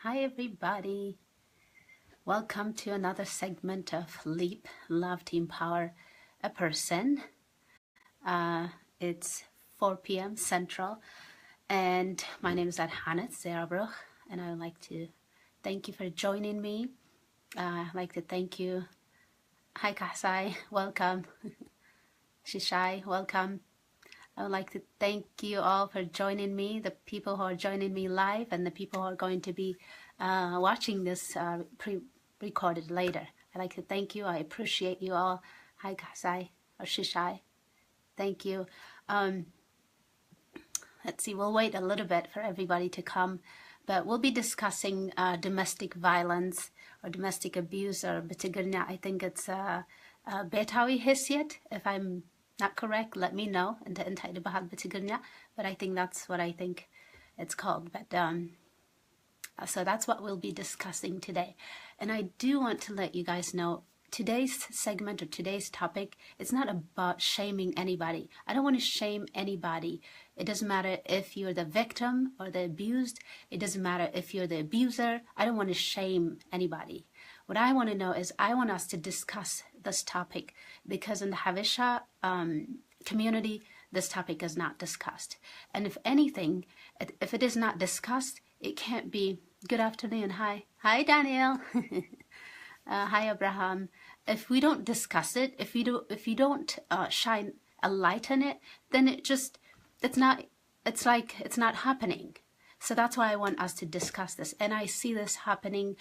Hi everybody, welcome to another segment of Leap, Love to Empower a Person. It's 4 p.m. Central, and my name is Adhanet, and I would like to thank you for joining me. I'd like to thank you. Hi Kasai, welcome. Shishai, welcome. I would like to thank you all for joining me, the people who are joining me live and the people who are going to be watching this pre-recorded later. I'd like to thank you. I appreciate you all. Hi, Kasai or Shishai. Thank you. Let's see, we'll wait a little bit for everybody to come, but we'll be discussing domestic violence or domestic abuse, or Tigrinya, I think it's ቤታዊ ህስየት, if I'm not correct, let me know. But I think that's what I think it's called. But so that's what we'll be discussing today. And I do want to let you guys know today's segment or today's topic, it's not about shaming anybody. I don't want to shame anybody. It doesn't matter if you're the victim or the abused. It doesn't matter if you're the abuser. I don't want to shame anybody. What I want to know is I want us to discuss this topic, because in the Habesha community, this topic is not discussed. And if anything, if it is not discussed, it can't be. Good afternoon. Hi. Hi, Daniel. Hi, Abraham. If we don't discuss it, if you don't shine a light on it, then it's not happening. So that's why I want us to discuss this. And I see this happening,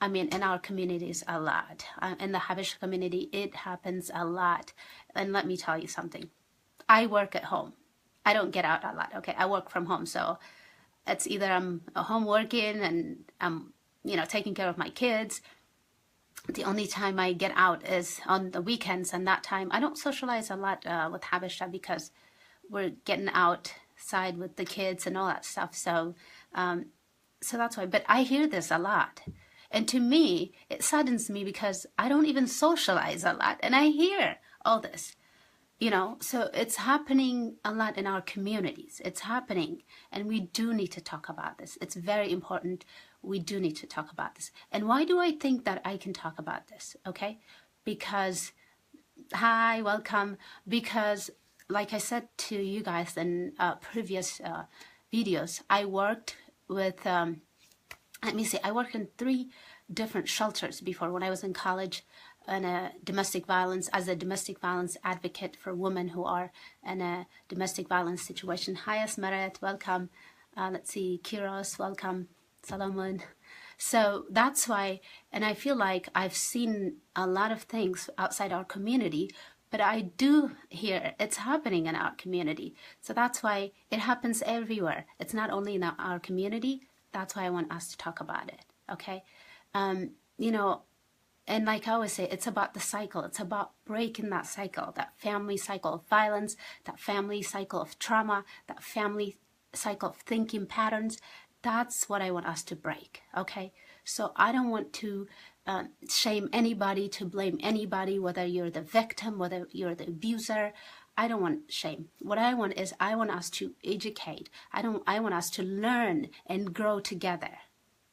I mean, in our communities a lot. In the Habesha community, it happens a lot. And let me tell you something. I work at home. I don't get out a lot, okay? I work from home. So it's either I'm home working and I'm, taking care of my kids. The only time I get out is on the weekends, and that time I don't socialize a lot with Habesha because we're getting outside with the kids and all that stuff. So that's why. But I hear this a lot. And to me, it saddens me because I don't even socialize a lot. And I hear all this, So it's happening a lot in our communities. It's happening. And we do need to talk about this. It's very important. We do need to talk about this. And why do I think that I can talk about this? Okay? Because, hi, welcome. Because, like I said to you guys in previous videos, I worked with... I worked in 3 different shelters before when I was in college, and as a domestic violence advocate for women who are in a domestic violence situation. Hi, Asmaret, welcome. Let's see, Kiros, welcome. Solomon. So that's why, and I feel like I've seen a lot of things outside our community, but I do hear it's happening in our community. So that's why it happens everywhere. It's not only in our community. That's why I want us to talk about it, okay? And like I always say, it's about the cycle. It's about breaking that cycle, that family cycle of violence, that family cycle of trauma, that family cycle of thinking patterns. That's what I want us to break, okay? So I don't want to shame anybody, to blame anybody, whether you're the victim, whether you're the abuser. I don't want shame. What I want is I want us to educate. I want us to learn and grow together.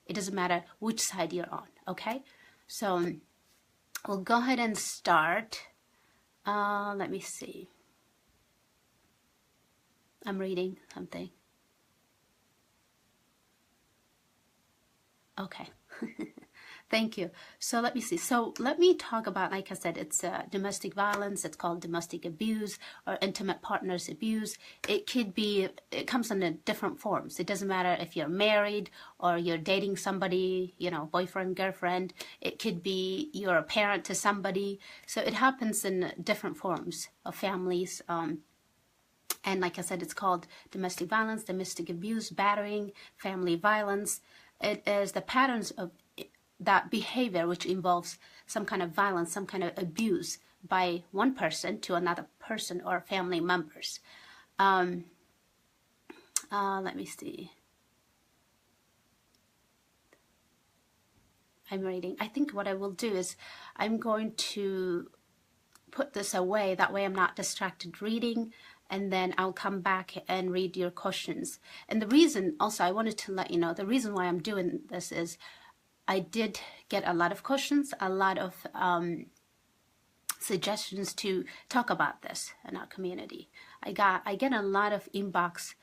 It doesn't matter which side you're on, okay? So we'll go ahead and start. Let me see. I'm reading something. Okay. Thank you. So let me see. So let me talk about, like I said, it's domestic violence. It's called domestic abuse or intimate partners abuse. It comes in different forms. It doesn't matter if you're married or you're dating somebody, boyfriend, girlfriend. It could be you're a parent to somebody. So it happens in different forms of families. And like I said, it's called domestic violence, domestic abuse, battering, family violence. It is the patterns of that behavior which involves some kind of violence, some kind of abuse by one person to another person or family members. Let me see. I'm reading. I think what I will do is I'm going to put this away. That way I'm not distracted reading, and then I'll come back and read your questions. And the reason, also, I wanted to let you know, the reason why I'm doing this is I did get a lot of questions, a lot of suggestions to talk about this in our community. I get a lot of inbox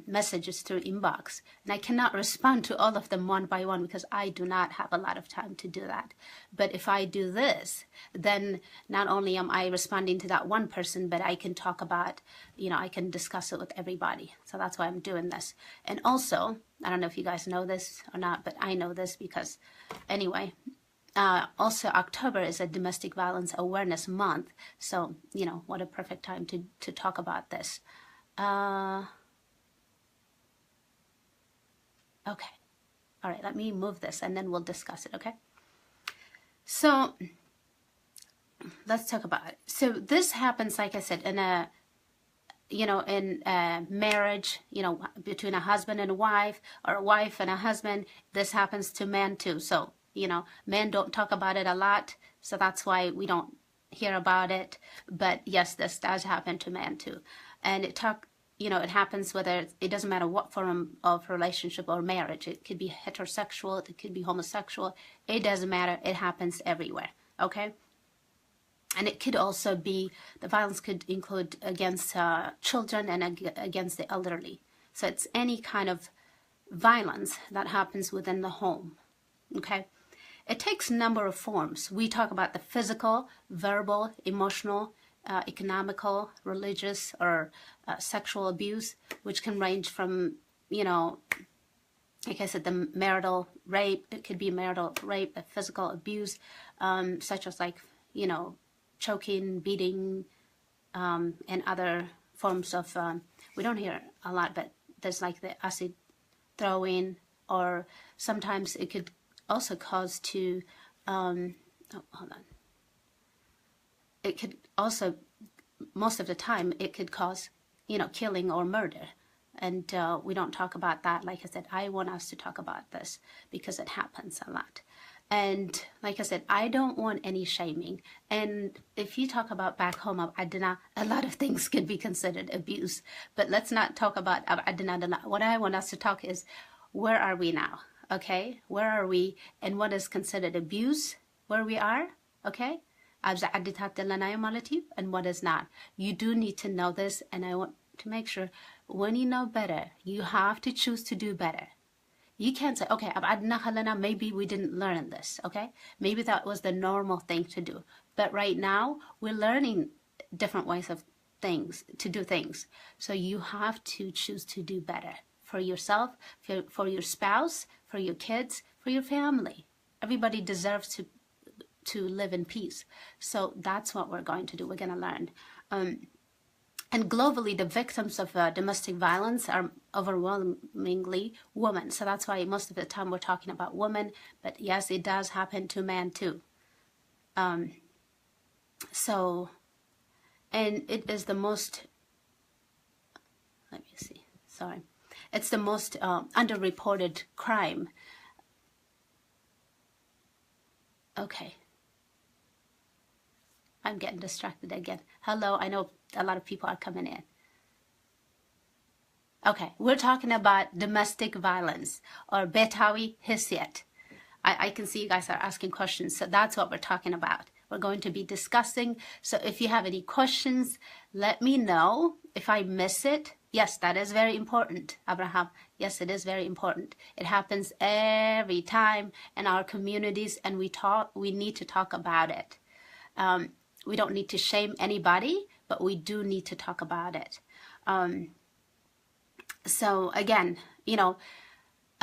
messages through inbox, and I cannot respond to all of them one by one because I do not have a lot of time to do that. But if I do this, then not only am I responding to that one person, but I can talk about, I can discuss it with everybody. So that's why I'm doing this. And also, I don't know if you guys know this or not, but I know this because anyway, also October is a domestic violence awareness month. So, what a perfect time to talk about this. Okay. All right, let me move this and then we'll discuss it, okay? So let's talk about it. So this happens, like I said, in a marriage, between a husband and a wife, or a wife and a husband. This happens to men too. So, men don't talk about it a lot. So that's why we don't hear about it. But yes, this does happen to men too. And it happens whether it doesn't matter what form of relationship or marriage. It could be heterosexual, it could be homosexual. It doesn't matter. It happens everywhere. Okay. And it could also be, the violence could include against children and against the elderly. So it's any kind of violence that happens within the home. Okay. It takes a number of forms. We talk about the physical, verbal, emotional, economical, religious, or sexual abuse, which can range from, like I said, the marital rape. It could be marital rape, physical abuse, such as choking, beating, and other forms of, we don't hear a lot, but there's like the acid throwing, or sometimes it could also cause to, it could also, most of the time, it could cause, killing or murder. And we don't talk about that. Like I said, I want us to talk about this because it happens a lot. And like I said, I don't want any shaming. And if you talk about back home of Adhanet, a lot of things could be considered abuse. But let's not talk about Adhanet. What I want us to talk is, where are we now? Okay? Where are we? And what is considered abuse where we are? Okay? And what is not. You do need to know this, and I want to make sure when you know better, you have to choose to do better. You can't say, okay, maybe we didn't learn this, okay? Maybe that was the normal thing to do. But right now, we're learning different ways of things, to do things. So you have to choose to do better for yourself, for your spouse, for your kids, for your family. Everybody deserves to live in peace. So that's what we're going to do. We're going to learn. And globally, the victims of domestic violence are overwhelmingly women. So that's why most of the time we're talking about women. But yes, it does happen to men too. So, and it is the most, let me see, sorry. It's the most underreported crime. Okay. I'm getting distracted again. Hello, I know a lot of people are coming in. Okay, we're talking about domestic violence, or bétawi hesiyet. I can see you guys are asking questions, so that's what we're talking about. We're going to be discussing. So if you have any questions, let me know. If I miss it, yes, that is very important, Abraham. Yes, it is very important. It happens every time in our communities, and we need to talk about it. We don't need to shame anybody, but we do need to talk about it. So again, a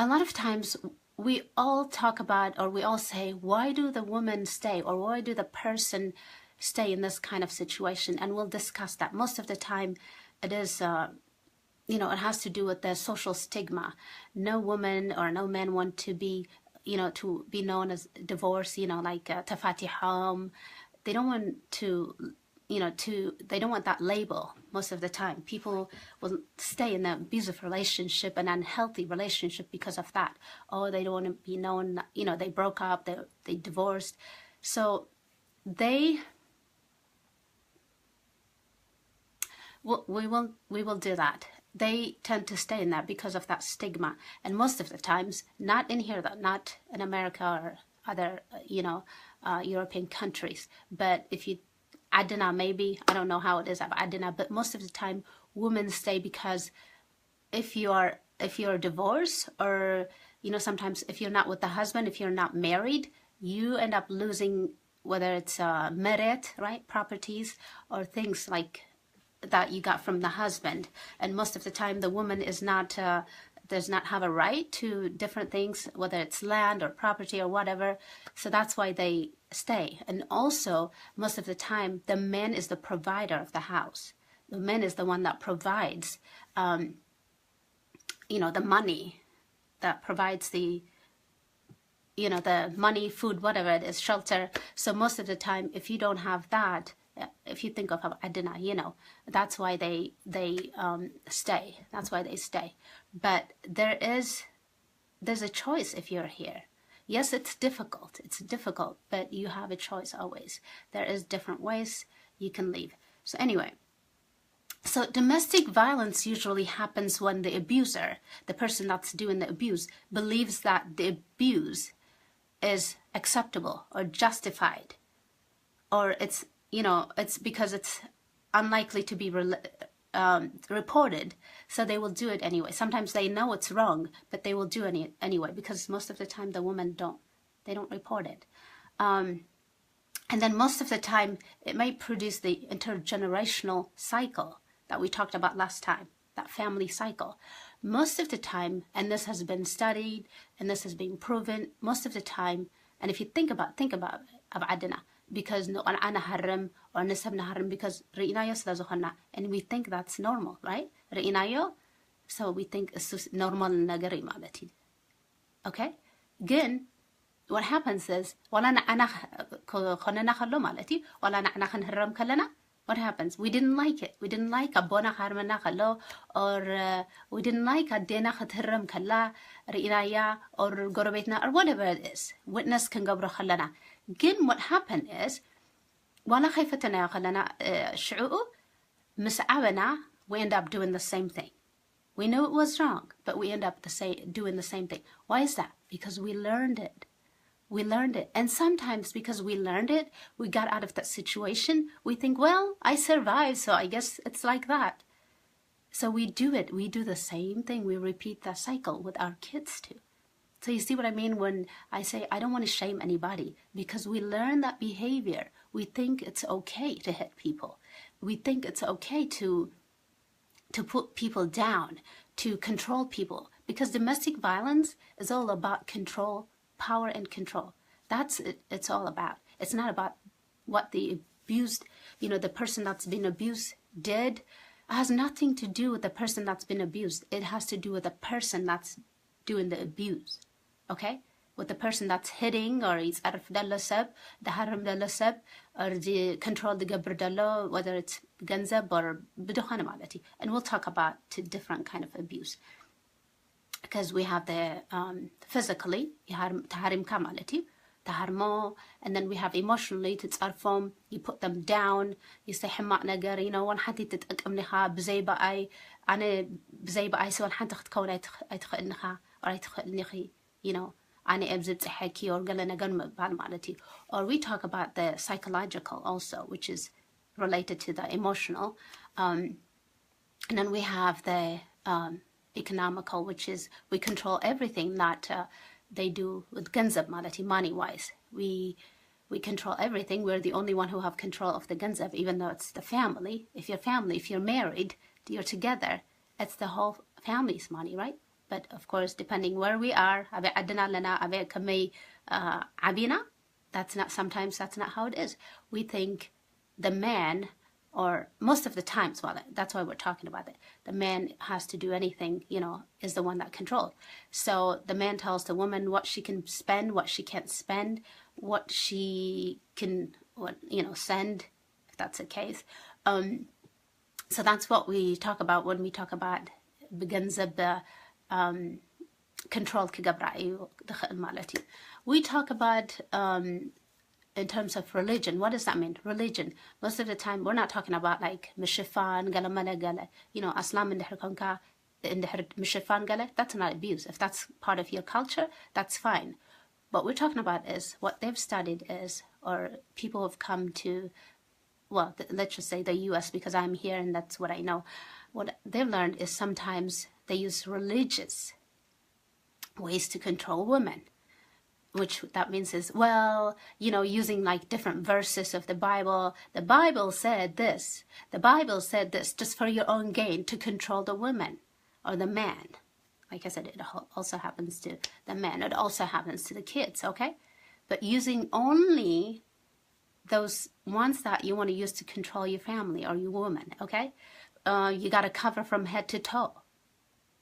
lot of times we all talk about, or we all say, why do the women stay, or why do the person stay in this kind of situation? And we'll discuss that. Most of the time it is, it has to do with the social stigma. No woman or no man want to be, to be known as divorced, like tafatiham. They don't want to, they don't want that label most of the time. People will stay in an abusive relationship, an unhealthy relationship because of that. Oh, they don't want to be known, they broke up, they divorced. So we will do that. They tend to stay in that because of that stigma, and most of the times, not in here though, not in America or other European countries. But if you Adhanet, maybe I don't know how it is Adhanet, but most of the time women stay because if you're divorced, or sometimes if you're not with the husband, if you're not married, you end up losing, whether it's meret, right, properties, or things like that you got from the husband. And most of the time the woman is not does not have a right to different things, whether it's land or property or whatever. So that's why they stay. And also most of the time the man is the provider of the house. The man is the one that provides the money, that provides the money, food, whatever it is, shelter. So most of the time, if you don't have that, if you think of Adhanet, that's why they stay. That's why they stay. But there's a choice if you're here. Yes, it's difficult. It's difficult, but you have a choice always. There is different ways you can leave. So anyway, so domestic violence usually happens when the abuser, the person that's doing the abuse, believes that the abuse is acceptable or justified, or it's because it's unlikely to be reported, so they will do it anyway. Sometimes they know it's wrong, but they will do it anyway, because most of the time the women don't report it. And then most of the time it may produce the intergenerational cycle that we talked about last time, that family cycle. Most of the time, and this has been studied and this has been proven, most of the time, and if you think about Adhanet, because no ana haram or nisabna haram, because re'inayo slazohana, and we think that's normal, right? Re'inayo, so we think it's normal nagari malati. Okay? Again, what happens is, wala na ana khonana khallo malati, wala na ana khan haram khalana. What happens? We didn't like it. We didn't like abona harmana khallo, or we didn't like adena khatharam khalla, re'inaya, or gorobetna, or whatever it is. Witness can gabra khallana. Again, what happened is, wala khayfatana khallana shu'u, mis'abana, we end up doing the same thing. We know it was wrong, but we end up doing the same thing. Why is that? Because we learned it. We learned it. And sometimes because we learned it, we got out of that situation. We think, well, I survived, so I guess it's like that. So we do it. We do the same thing. We repeat that cycle with our kids too. So you see what I mean when I say I don't want to shame anybody, because we learn that behavior. We think it's okay to hit people. We think it's okay to put people down, to control people, because domestic violence is all about control, power and control. That's it. It's all about. It's not about what the abused, the person that's been abused did. It has nothing to do with the person that's been abused. It has to do with the person that's doing the abuse. Okay? With the person that's hitting, or he's arf dalasab, the haram dalasab, or the control the gabrdalo, whether it's ganzab or bidohana malati. And we'll talk about different kind of abuse. Because we have the physically, taharim kamalati, taharmo, and then we have emotionally, titsarfom, you put them down, you say himma nagar, one hati titakamniha, bzay ba'ay, ane bzay ba'ay, so one hati tkawna aytkhalniha, or aytkhalnihi, ane ebzib tsahaki, or gala nagar mabal malati. Or we talk about the psychological also, which is related to the emotional. And then we have the economical, which is we control everything that they do with ganzab malati, money wise. We control everything. We're the only one who have control of the ganzab, even though it's the family. If you're married, you're together, it's the whole family's money, right? But of course, depending where we are, sometimes that's not how it is. We think the man, or most of the times, well, that's why we're talking about it. The man has to do anything, is the one that controls. So the man tells the woman what she can spend, what she can't spend, what she can, send, if that's the case. So that's what we talk about when we talk about بجنزب control كجبرائي دخل مالتي. We talk about in terms of religion, what does that mean? Religion. Most of the time, we're not talking about like mishifan, galamala gala. You know, aslam in the herkonka, in the mishifan gala. That's not abuse. If that's part of your culture, that's fine. What we're talking about is what they've studied is, or people have come to, well, let's just say the U.S. because I'm here and that's what I know. What they've learned is sometimes they use religious ways to control women. Which that means is, well, you know, using like different verses of the Bible said this, the Bible said this, just for your own gain, to control the woman or the man. Like I said, it also happens to the men, it also happens to the kids, okay? But using only those ones that you want to use to control your family or your woman, okay? You got to cover from head to toe.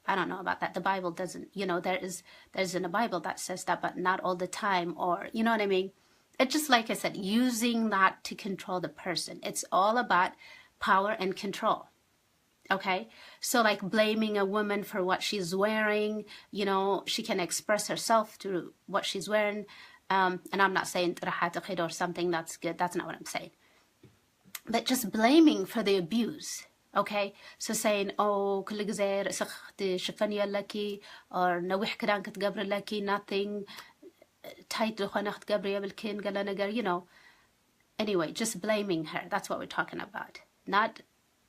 I don't know about that. The Bible doesn't, you know, there's in the Bible that says that, but not all the time, or, you know what I mean? It's just like I said, using that to control the person. It's all about power and control. Okay? So like blaming a woman for what she's wearing, you know, she can express herself through what she's wearing. And I'm not saying or something that's good. That's not what I'm saying. But just blaming for the abuse. Okay, so saying, oh, كل جزء رأسك تشفني لكي, or نوح كدان كتقبر لكي, nothing tight لخناخ تقبر يبلكين قال نجار, you know. Anyway, just blaming her. That's what we're talking about.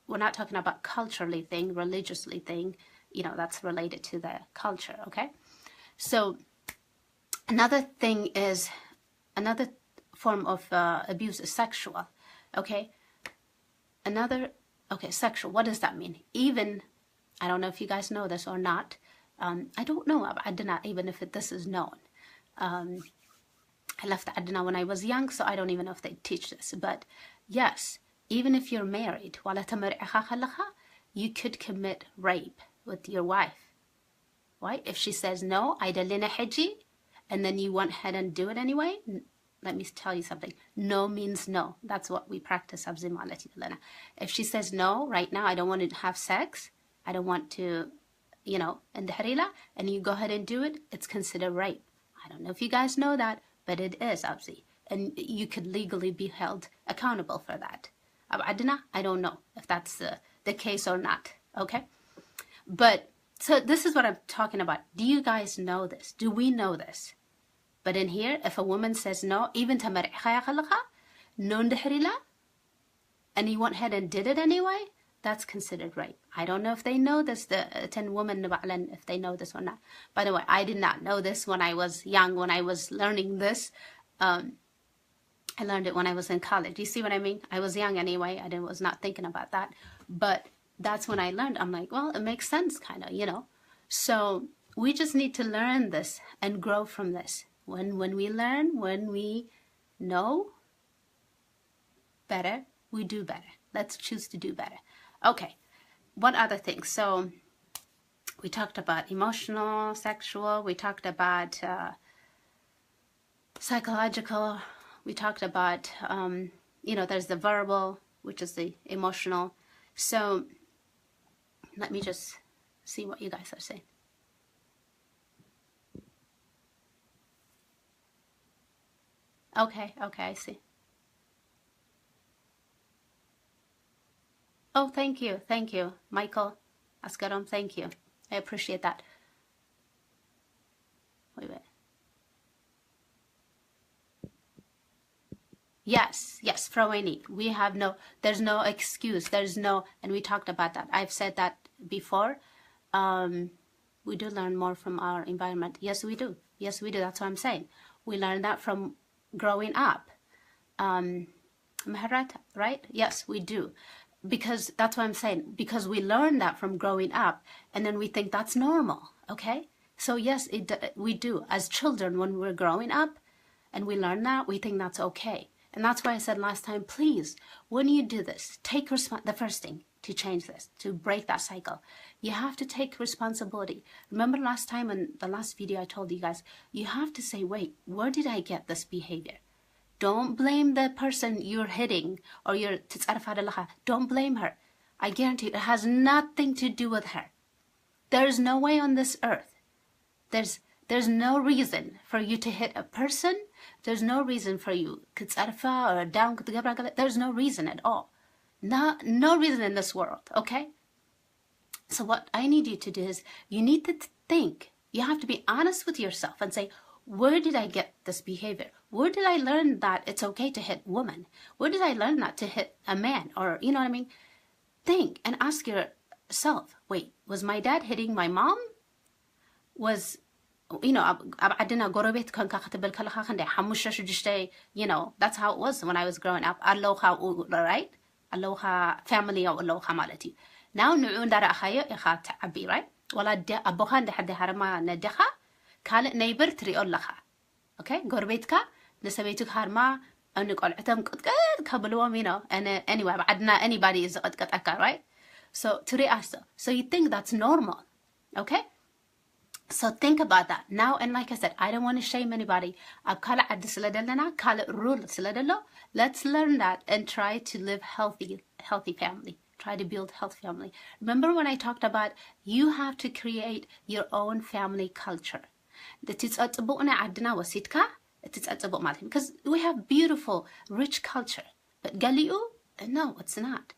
We're not talking about culturally thing, religiously thing. You know, that's related to the culture. Okay, so another form of abuse is sexual. Okay, Okay, sexual, what does that mean? Even, I don't know if you guys know this or not. I don't know, Adhanet, even if this is known. I left Adhanet when I was young, so I don't even know if they teach this. But yes, even if you're married, you could commit rape with your wife. Right? If she says no, and then you went ahead and do it anyway, let me tell you something. No means no. That's what we practice. If she says no, right now, I don't want to have sex, I don't want to, you know, and you go ahead and do it, it's considered rape. I don't know if you guys know that, but it is, Abzi. And you could legally be held accountable for that. I don't know if that's the case or not. Okay? But, so this is what I'm talking about. Do you guys know this? Do we know this? But in here, if a woman says no, even and you went ahead and did it anyway, that's considered rape. I don't know if they know this, the 10 women, if they know this or not. By the way, I did not know this when I was young, when I was learning this. I learned it when I was in college. You see what I mean? I was young anyway. I was not thinking about that. But that's when I learned. I'm like, well, it makes sense, kind of, you know. So we just need to learn this and grow from this. When we learn, when we know better, we do better. Let's choose to do better. Okay, what other things? So we talked about emotional, sexual. We talked about psychological. We talked about, you know, there's the verbal, which is the emotional. So let me just see what you guys are saying. Okay, I see. Oh, thank you, Michael Askarom, thank you. I appreciate that. Wait. Yes, Fraueni. We have there's no excuse. And we talked about that. I've said that before. We do learn more from our environment. Yes, we do. That's what I'm saying. We learn that from growing up. Right? Yes, we do. Because that's what I'm saying. Because we learn that from growing up, and then we think that's normal. Okay? So yes, we do. As children, when we're growing up, and we learn that, we think that's okay. And that's why I said last time, please, when you do this, take the first thing to change this, to break that cycle. You have to take responsibility. Remember last time in the last video I told you guys, you have to say, wait, where did I get this behavior? Don't blame the person you're hitting or you're don't blame her. I guarantee it has nothing to do with her. There is no way on this earth. There's no reason for you to hit a person There's no reason for you. Or down. There's no reason at all. No reason in this world, okay? So what I need you to do is you need to think. You have to be honest with yourself and say, where did I get this behavior? Where did I learn that it's okay to hit women? Where did I learn that to hit a man? Or, you know what I mean? Think and ask yourself, wait, was my dad hitting my mom? Was, you know, you know, that's how it was when I was growing up. Right? Aloha family or aloha malati. Now, right? Well, كان نيبر تريقول لها okay قربيتك نسبيتك هرما أنك قلعتهم قد كبلوا مينو أنا anyway بعدنا anybody is قد أكا right so تريقاسو so you think that's normal okay so think about that now and like I said I don't want to shame anybody أبكال عد سلدلنا كال rule سلدلو let's learn that and try to live healthy family. Try to build healthy family. Remember when I talked about you have to create your own family culture. Because we have beautiful, rich culture. But Galiu, no, it's not.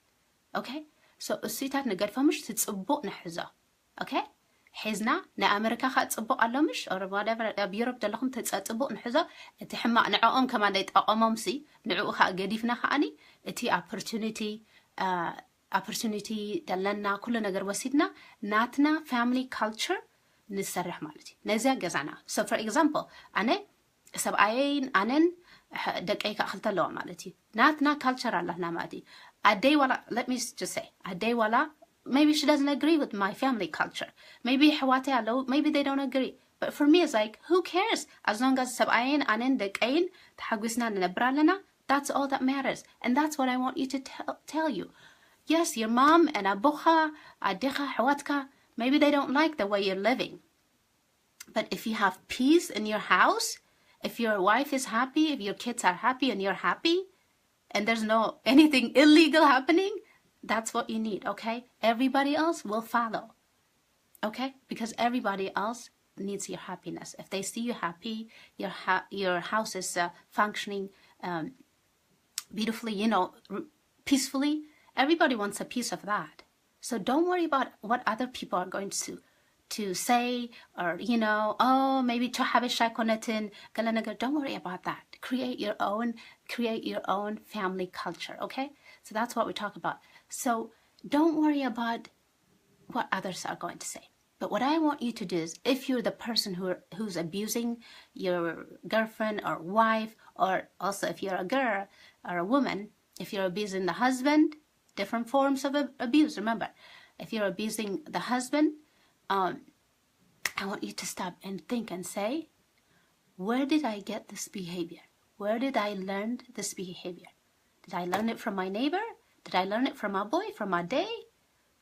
Okay? So, okay? حزنا نأمريكا خاتصبق علمش or whatever بيوروب دلهم تتصبق نحزة تحمق نعقم كمان يتقامم سي نعوخا قديفنا خاني تي opportunity دلنا كل نجار وسيدنا ناتنا family culture نسرح مالتي نزاق جزانا so for example أنا سبعين أنا دقيقة أخلت له مالتي ناتنا culture الله نمادي a day ولا let me just say a day ولا maybe she doesn't agree with my family culture maybe حواتي علو maybe they don't agree but for me it's like who cares as long as سبعين أنا دقيقين تحقسنا نبرا لنا that's all that matters and that's what I want you to tell you. Yes, your mom and abuha, adecha, hawatka, maybe they don't like the way you're living. But if you have peace in your house, if your wife is happy, if your kids are happy and you're happy, and there's no anything illegal happening, that's what you need, okay? Everybody else will follow, okay? Because everybody else needs your happiness. If they see you happy, your house is functioning beautifully, you know, peacefully, everybody wants a piece of that. So don't worry about what other people are going to say or, you know, oh, maybe to have a shakonetin. Don't worry about that. Create your own family culture, okay? So that's what we talk about. So don't worry about what others are going to say. But what I want you to do is, if you're the person who's abusing your girlfriend or wife, or also if you're a girl or a woman, if you're abusing the husband, different forms of abuse, remember. If you're abusing the husband, I want you to stop and think and say, where did I get this behavior? Where did I learn this behavior? Did I learn it from my neighbor? Did I learn it from my boy, from my day?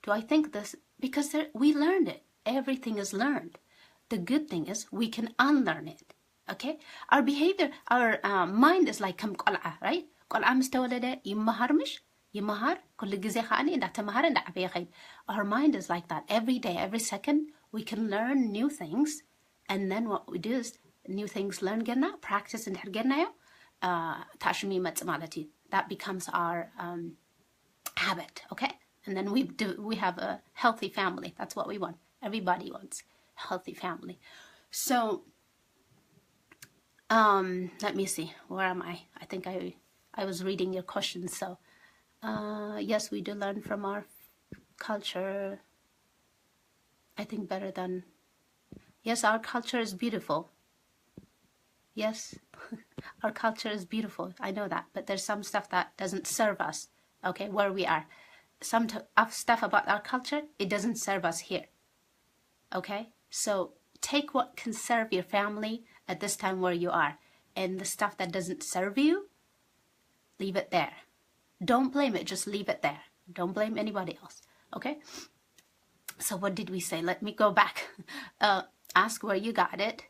Do I think this? Because we learned it. Everything is learned. The good thing is we can unlearn it. Okay? Our behavior, our mind is like قلعة, right? قلعة مستولدة يمهر مش يمهر كل جزء خاني إذا تمهر إذا عبيه خير. Our mind is like that. Every day, every second, we can learn new things, and then what we do is new things learn جنا practice and حرجنا تاشمي متمالتي. That becomes our habit. Okay? And then we have a healthy family. That's what we want. Everybody wants a healthy family. So, let me see. Where am I? I think I was reading your questions. So, yes, we do learn from our culture. I think better than... Yes, our culture is beautiful. Yes, our culture is beautiful. I know that. But there's some stuff that doesn't serve us, okay, where we are. Some stuff about our culture, it doesn't serve us here. Okay, so take what can serve your family at this time where you are, and the stuff that doesn't serve you, leave it there. Don't blame it, just leave it there. Don't blame anybody else. Okay, so what did we say? Let me go back. Ask where you got it.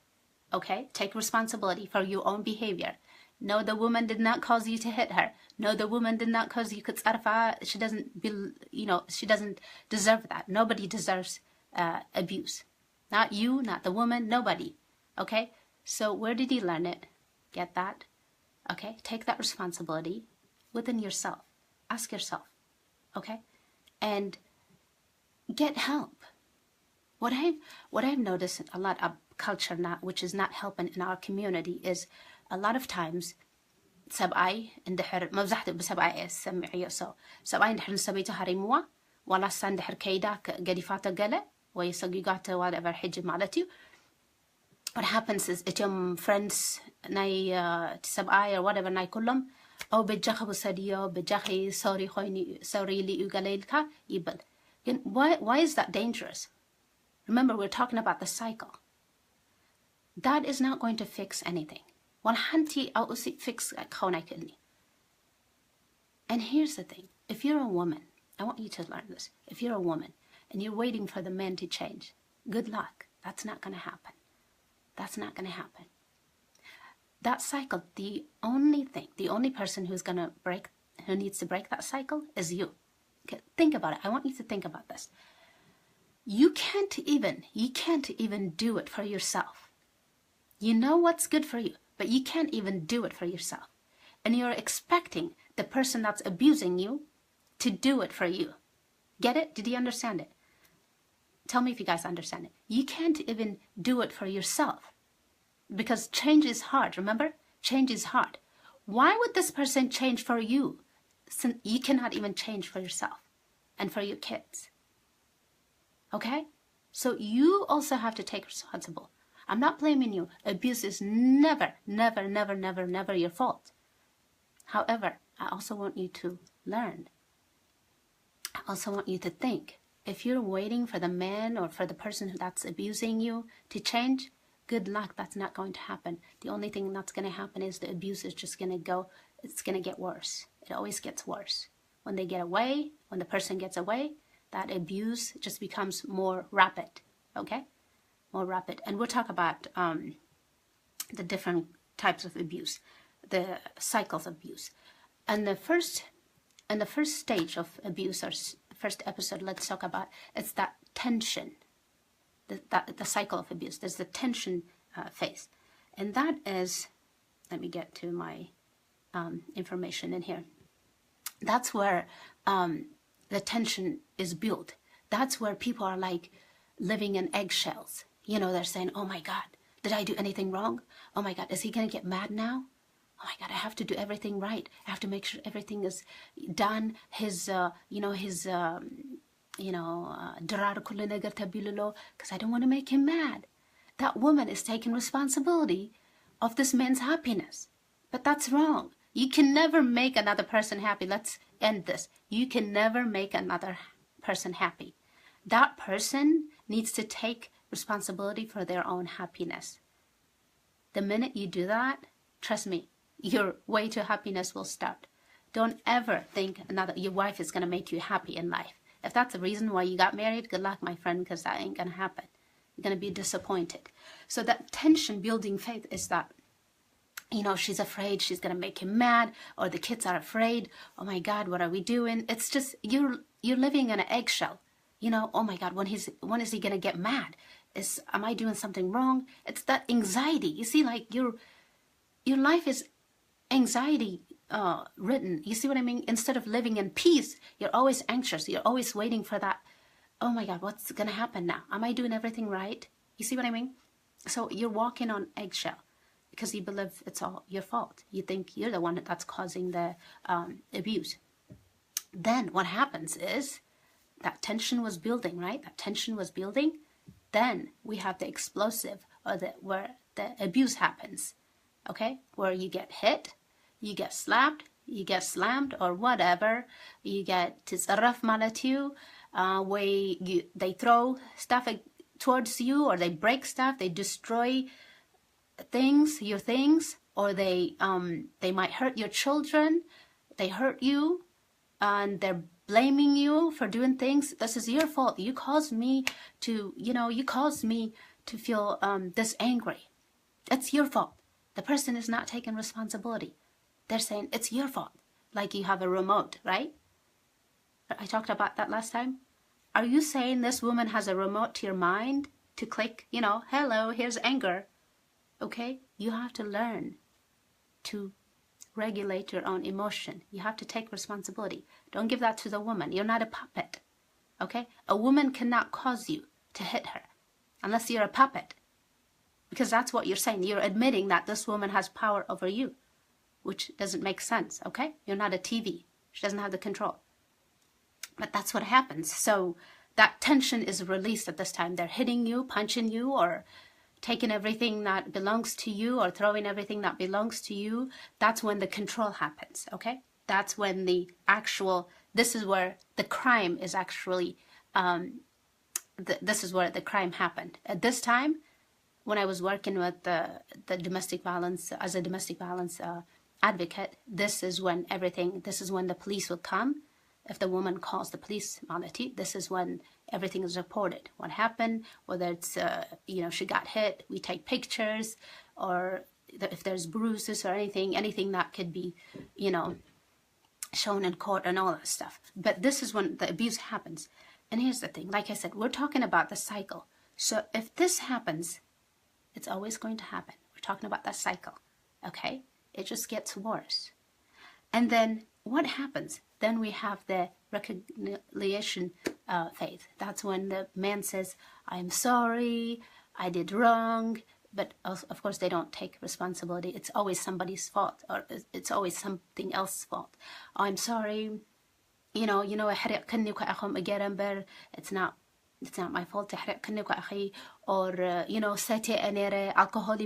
Okay, take responsibility for your own behavior. No, the woman did not cause you to hit her. No, the woman did not cause you to she doesn't be, you know, she doesn't deserve that. Nobody deserves abuse. Not you, not the woman, nobody. Okay? So where did he learn it? Get that? Okay, take that responsibility within yourself. Ask yourself, okay? And get help. What I've noticed a lot of culture now, which is not helping in our community, is a lot of times سبعي اندحر مبزحت بسبعي السمعية سبعي اندحر السبيتو هريموا ولا سندحر كيدا قديفاتا قلة ويسقيقاتا whatever حجب مالتيو. What happens is اتيوم friends ناي سبعي or whatever ناي كلهم أو بجاخ بسديو بجاخي sorry خويني sorry لي يقليلكا يبل. Why is that dangerous? Remember, we're talking about the cycle. That is not going to fix anything. And here's the thing. If you're a woman, I want you to learn this. If you're a woman and you're waiting for the man to change, good luck. That's not going to happen. That's not going to happen. That cycle, the only person who needs to break that cycle is you. Okay, think about it. I want you to think about this. You can't even do it for yourself. You know what's good for you, but you can't even do it for yourself. And you're expecting the person that's abusing you to do it for you. Get it? Did you understand it? Tell me if you guys understand it. You can't even do it for yourself. Because change is hard, remember? Change is hard. Why would this person change for you since you cannot even change for yourself and for your kids? Okay? So you also have to take responsibility. I'm not blaming you. Abuse is never your fault. However, I also want you to learn. I also want you to think. If you're waiting for the man or for the person that's abusing you to change, good luck. That's not going to happen. The only thing that's going to happen is the abuse is just going to go, it's going to get worse. It always gets worse. When they get away, when the person gets away, that abuse just becomes more rapid. Okay? More rapid. And we'll talk about the different types of abuse, the cycles of abuse. And the first stage of abuse, or first episode, let's talk about, it's that tension, the cycle of abuse. There's the tension phase. And that is, let me get to my information in here. That's where the tension is built. That's where people are like living in eggshells. You know, they're saying, oh my God, did I do anything wrong? Oh my God, is he going to get mad now? Oh my God, I have to do everything right. I have to make sure everything is done. Because I don't want to make him mad. That woman is taking responsibility of this man's happiness. But that's wrong. You can never make another person happy. Let's end this. You can never make another person happy. That person needs to take responsibility for their own happiness. The minute you do that, trust me, your way to happiness will start. Don't ever think your wife is going to make you happy in life. If that's the reason why you got married, good luck, my friend, because that ain't going to happen. You're going to be disappointed. So that tension building faith is that, you know, she's afraid she's going to make him mad, or the kids are afraid. Oh my God, what are we doing? It's just, you're living in an eggshell. You know, oh my God, when is he going to get mad? Am I doing something wrong? It's that anxiety. You see, like your life is anxiety written. You see what I mean? Instead of living in peace, you're always anxious. You're always waiting for that. Oh my God, what's going to happen now? Am I doing everything right? You see what I mean? So you're walking on eggshell because you believe it's all your fault. You think you're the one that's causing the abuse. Then what happens is that tension was building, right? That tension was building. Then we have the explosive, or where the abuse happens, okay? Where you get hit, you get slapped, you get slammed, or whatever. You get tisarraf malatu, where they throw stuff towards you, or they break stuff, they destroy your things, or they might hurt your children, they hurt you, and they're blaming you for doing things. This is your fault. You caused me to, feel this angry. It's your fault. The person is not taking responsibility. They're saying it's your fault. Like you have a remote, right? I talked about that last time. Are you saying this woman has a remote to your mind to click, hello, here's anger? Okay? You have to learn. to regulate your own emotion. You have to take responsibility. Don't give that to the woman. You're not a puppet, okay? A woman cannot cause you to hit her unless you're a puppet, because that's what you're saying. You're admitting that this woman has power over you, which doesn't make sense, okay? You're not a TV. She doesn't have the control. But that's what happens. So that tension is released at this time. They're hitting you, punching you, or taking everything that belongs to you, or throwing everything that belongs to you. That's when the control happens, okay? That's when the actual, this is where the crime is actually, this is where the crime happened. At this time, when I was working with the domestic violence, as a domestic violence advocate, this is when everything, this is when the police will come. If the woman calls the police, malati, this is when everything is reported. What happened, whether it's, she got hit, we take pictures, or if there's bruises or anything that could be, shown in court and all that stuff. But this is when the abuse happens. And here's the thing, like I said, we're talking about the cycle. So if this happens, it's always going to happen. We're talking about that cycle, okay? It just gets worse. And then what happens? Then we have the reconciliation phase. That's when the man says, I'm sorry, I did wrong. But of course, they don't take responsibility. It's always somebody's fault, or it's always something else's fault. Oh, I'm sorry, it's not my fault. Or, alcohol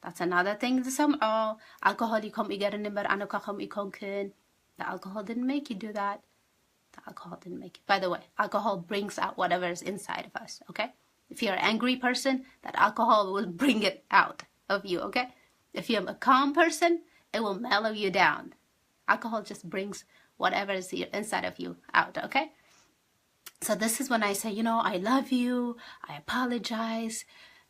that's another thing. The alcohol didn't make you do that. The alcohol didn't make you. By the way, alcohol brings out whatever is inside of us, okay? If you're an angry person, that alcohol will bring it out of you, okay? If you're a calm person, it will mellow you down. Alcohol just brings whatever is inside of you out, okay? So this is when I say, I love you, I apologize,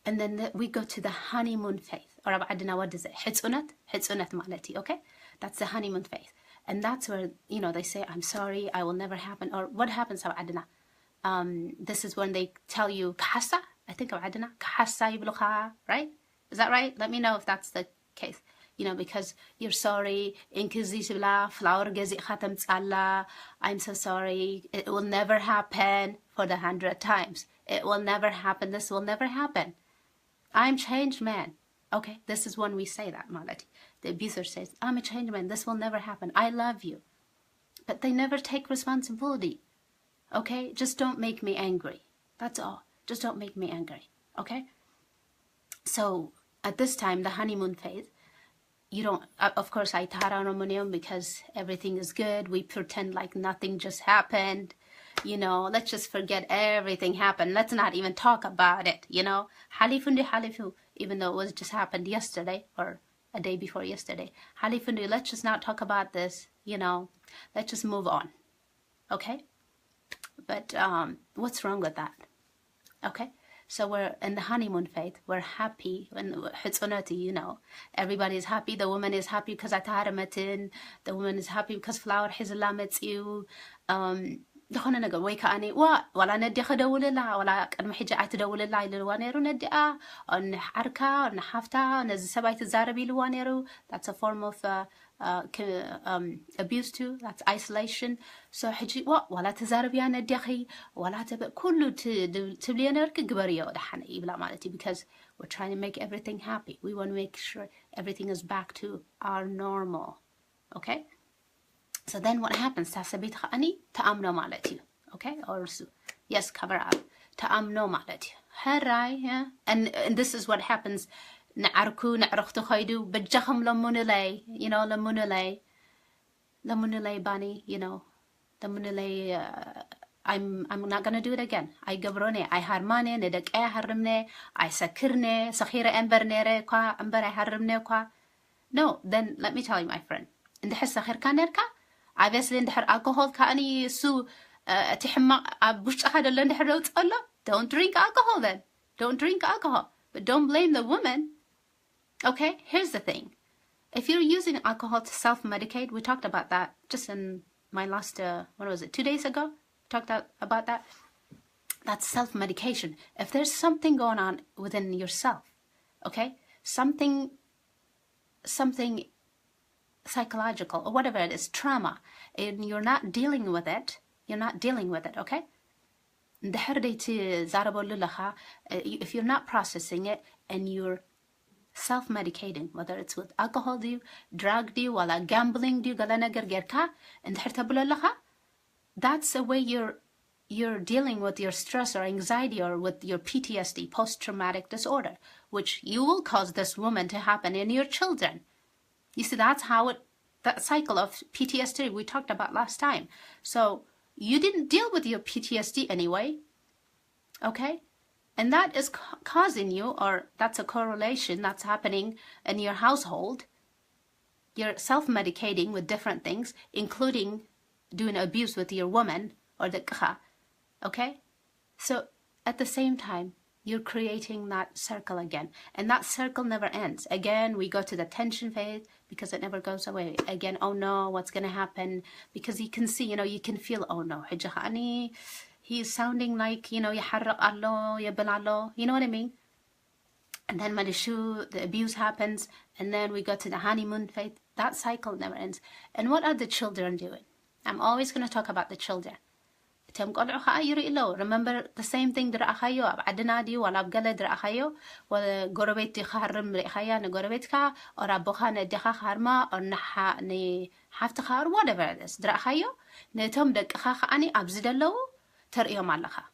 and then we go to the honeymoon phase. Or what is it? Hitsunet malati, okay? That's the honeymoon phase. And that's where, they say, I'm sorry, I will never happen. Or what happens, this is when they tell you, kahasa, I think, kahasa yiblucha, right? Is that right? Let me know if that's the case. Because you're sorry, flower I'm so sorry, it will never happen for the 100 times. It will never happen, this will never happen. I'm changed man. Okay, this is when we say that, malati. The abuser says, I'm a changed man, this will never happen, I love you. But they never take responsibility. Okay, just don't make me angry. That's all. Just don't make me angry. Okay? So, at this time, the honeymoon phase, of course, I tara because everything is good. We pretend like nothing just happened. Let's just forget everything happened. Let's not even talk about it, Halifu, even though it was just happened yesterday or a day before yesterday. Halifundu, let's just not talk about this, let's just move on. Okay? But what's wrong with that? Okay? So we're in the honeymoon phase. We're happy. And everybody is happy. The woman is happy because the woman is happy because flower has lamets you. دخلنا نقول ويكا أني ولا ندي خدوللا ولا قد محجة عتدوللا للوانيرو ندي نحركة نحفتة نزل سبايت الزاربي لوانيرو. That's a form of abuse too. That's isolation. So حجي ولا تزاربي أنا ندي أخي ولا تبقى كله تبلي نرك قبرية ودحنا يبلا مالتي because we're trying to make everything happy. We want to make sure everything is back to our normal. Okay? So then what happens? Tasabit khani ta'amno malati. Okay? Or yes, cover up. Ta'amno malati. Harai, yeah. And this is what happens. Na'arku na'rakhtu khaydu bajahum lamunilay. Lamunilay bani, lamunilay I'm not gonna do it again. I gabrone, I harmane, nedak harmne, I sakirne, sakhira embernere kwa ember I harmne kwa. No, then let me tell you, my friend. In the sakhir kanerka? Obviously, in the alcohol, كأني سو تحمق بوش أحد اللي نحرق الله. Don't drink alcohol then. Don't drink alcohol. But don't blame the woman. Okay, here's the thing. If you're using alcohol to self-medicate, we talked about that just in my last, 2 days ago? Talked about that. That's self-medication. If there's something going on within yourself, okay, something something psychological or whatever it is, trauma, and you're not dealing with it, okay? If you're not processing it and you're self-medicating, whether it's with alcohol, drug, wala gambling, that's the way you're dealing with your stress or anxiety or with your PTSD, post-traumatic disorder, which you will cause this woman to happen in your children. You see, that's how that cycle of PTSD we talked about last time. So you didn't deal with your PTSD anyway, okay? And that is causing you, or that's a correlation that's happening in your household. You're self-medicating with different things, including doing abuse with your woman or the kha, okay? So at the same time, you're creating that circle again. And that circle never ends. Again, we go to the tension phase because it never goes away. Again, oh no, what's going to happen? Because you can see, you can feel, oh no, he's sounding like, يحرق الله, يبل الله, you know what I mean? And then Madishu, the abuse happens, and then we go to the honeymoon phase. That cycle never ends. And what are the children doing? I'm always going to talk about the children. Remember the same thing درأخيو عدنادي ولا بقلة درأخيو ولا قربتي خارم رأخيا نقربتك أو ربخا ندخا خارما أو نحا نحفت خار whatever it is درأخيو نتم دك خاخ أني أبزدلو تريهم علىها.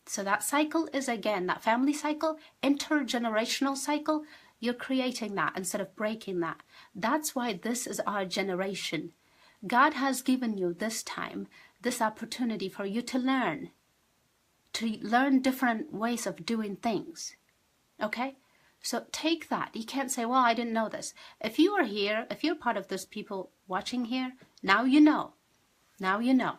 So that cycle is again that family cycle, intergenerational cycle. You're creating that instead of breaking that. That's why this is our generation. God has given you this time, this opportunity for you to learn different ways of doing things. Okay? So take that. You can't say, well, I didn't know this. If you are here, if you're part of those people watching here, now you know. Now you know.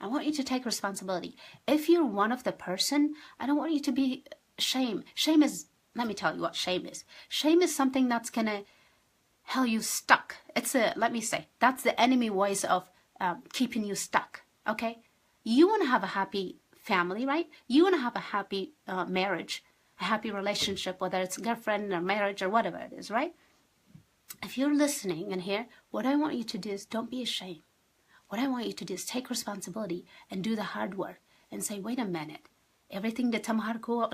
I want you to take responsibility. If you're one of the person, I don't want you to be shame. Shame is, let me tell you what shame is. Shame is something that's going to held you stuck. Let me say, that's the enemy ways of keeping you stuck. Okay? You want to have a happy family, right? You want to have a happy marriage, a happy relationship, whether it's girlfriend or marriage or whatever it is, right? If you're listening and here, what I want you to do is don't be ashamed. What I want you to do is take responsibility and do the hard work and say, wait a minute, everything that tamharku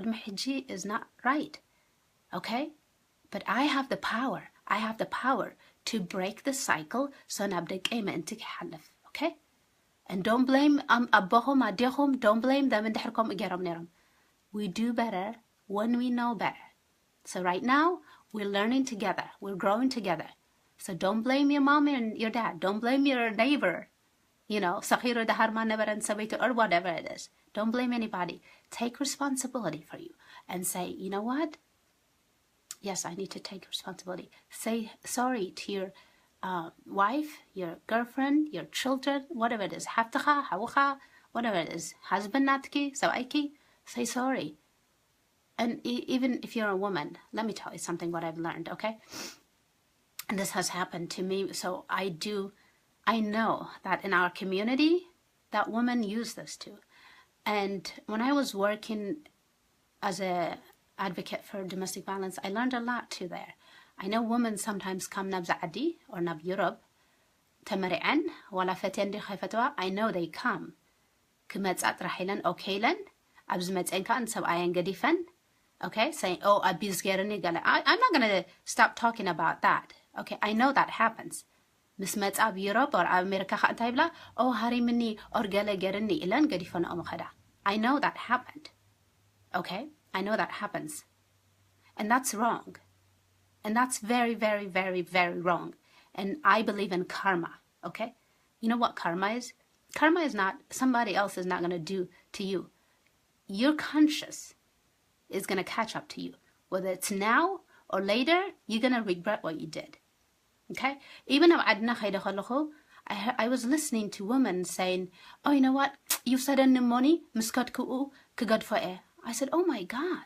is not right. Okay? But I have the power. I have the power to break the cycle so nabdek into halaf. Okay? And don't blame abahum adihum, don't blame them and neram. We do better when we know better. So right now, we're learning together. We're growing together. So don't blame your mom and your dad. Don't blame your neighbor. Sakhira daharma never and sabito or whatever it is. Don't blame anybody. Take responsibility for you and say, you know what? Yes, I need to take responsibility. Say sorry to your wife, your girlfriend, your children, whatever it is. Haftaha, hawuha, whatever it is. Husband natki, sawaiki. Say sorry. And even if you're a woman, let me tell you something what I've learned, okay? And this has happened to me. So I know that in our community, that women use this too. And when I was working as a advocate for domestic violence, I learned a lot too there. I know women sometimes come nab Zaadi or nab Europe, tamari'an, wala fatendi khayfatwa, I know they come. Kumetz atrahilan okaylan, abzmetz enkan sabayan gadifan, okay, saying, oh, abuse gerani gala. I'm not going to stop talking about that. Okay, I know that happens. Mismetz ab Europe or America khatayla, oh, harimini or gala gerani ilan gadifan omakhada. I know that happened. Okay? I know that happens. And that's wrong. And that's very, very, very, very wrong. And I believe in karma. Okay? You know what karma is? Karma is not, somebody else is not going to do to you. Your conscience is going to catch up to you. Whether it's now or later, you're going to regret what you did. Okay? Even I was listening to women saying, oh, you know what? You said in the money, I said, oh my God.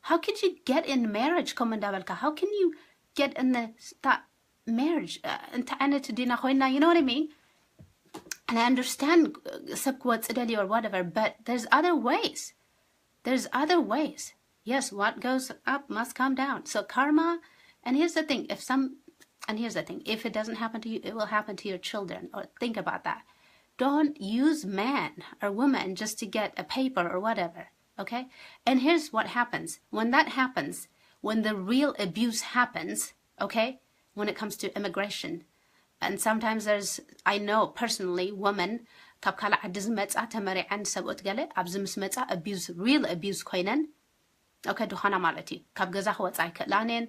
How can you get in marriage? How can you get in that marriage? You know what I mean? And I understand or whatever, but there's other ways. There's other ways. Yes, what goes up must come down. So karma And here's the thing, if it doesn't happen to you, it will happen to your children. Or think about that. Don't use man or woman just to get a paper or whatever, okay? And here's what happens. When that happens, when the real abuse happens, okay, when it comes to immigration, and sometimes I know personally, women, kapkala adiz metza temeri and sabot gale, abzims metza abuse, real abuse koinen, okay, duhana malati, kabgaza huatzai katlanin,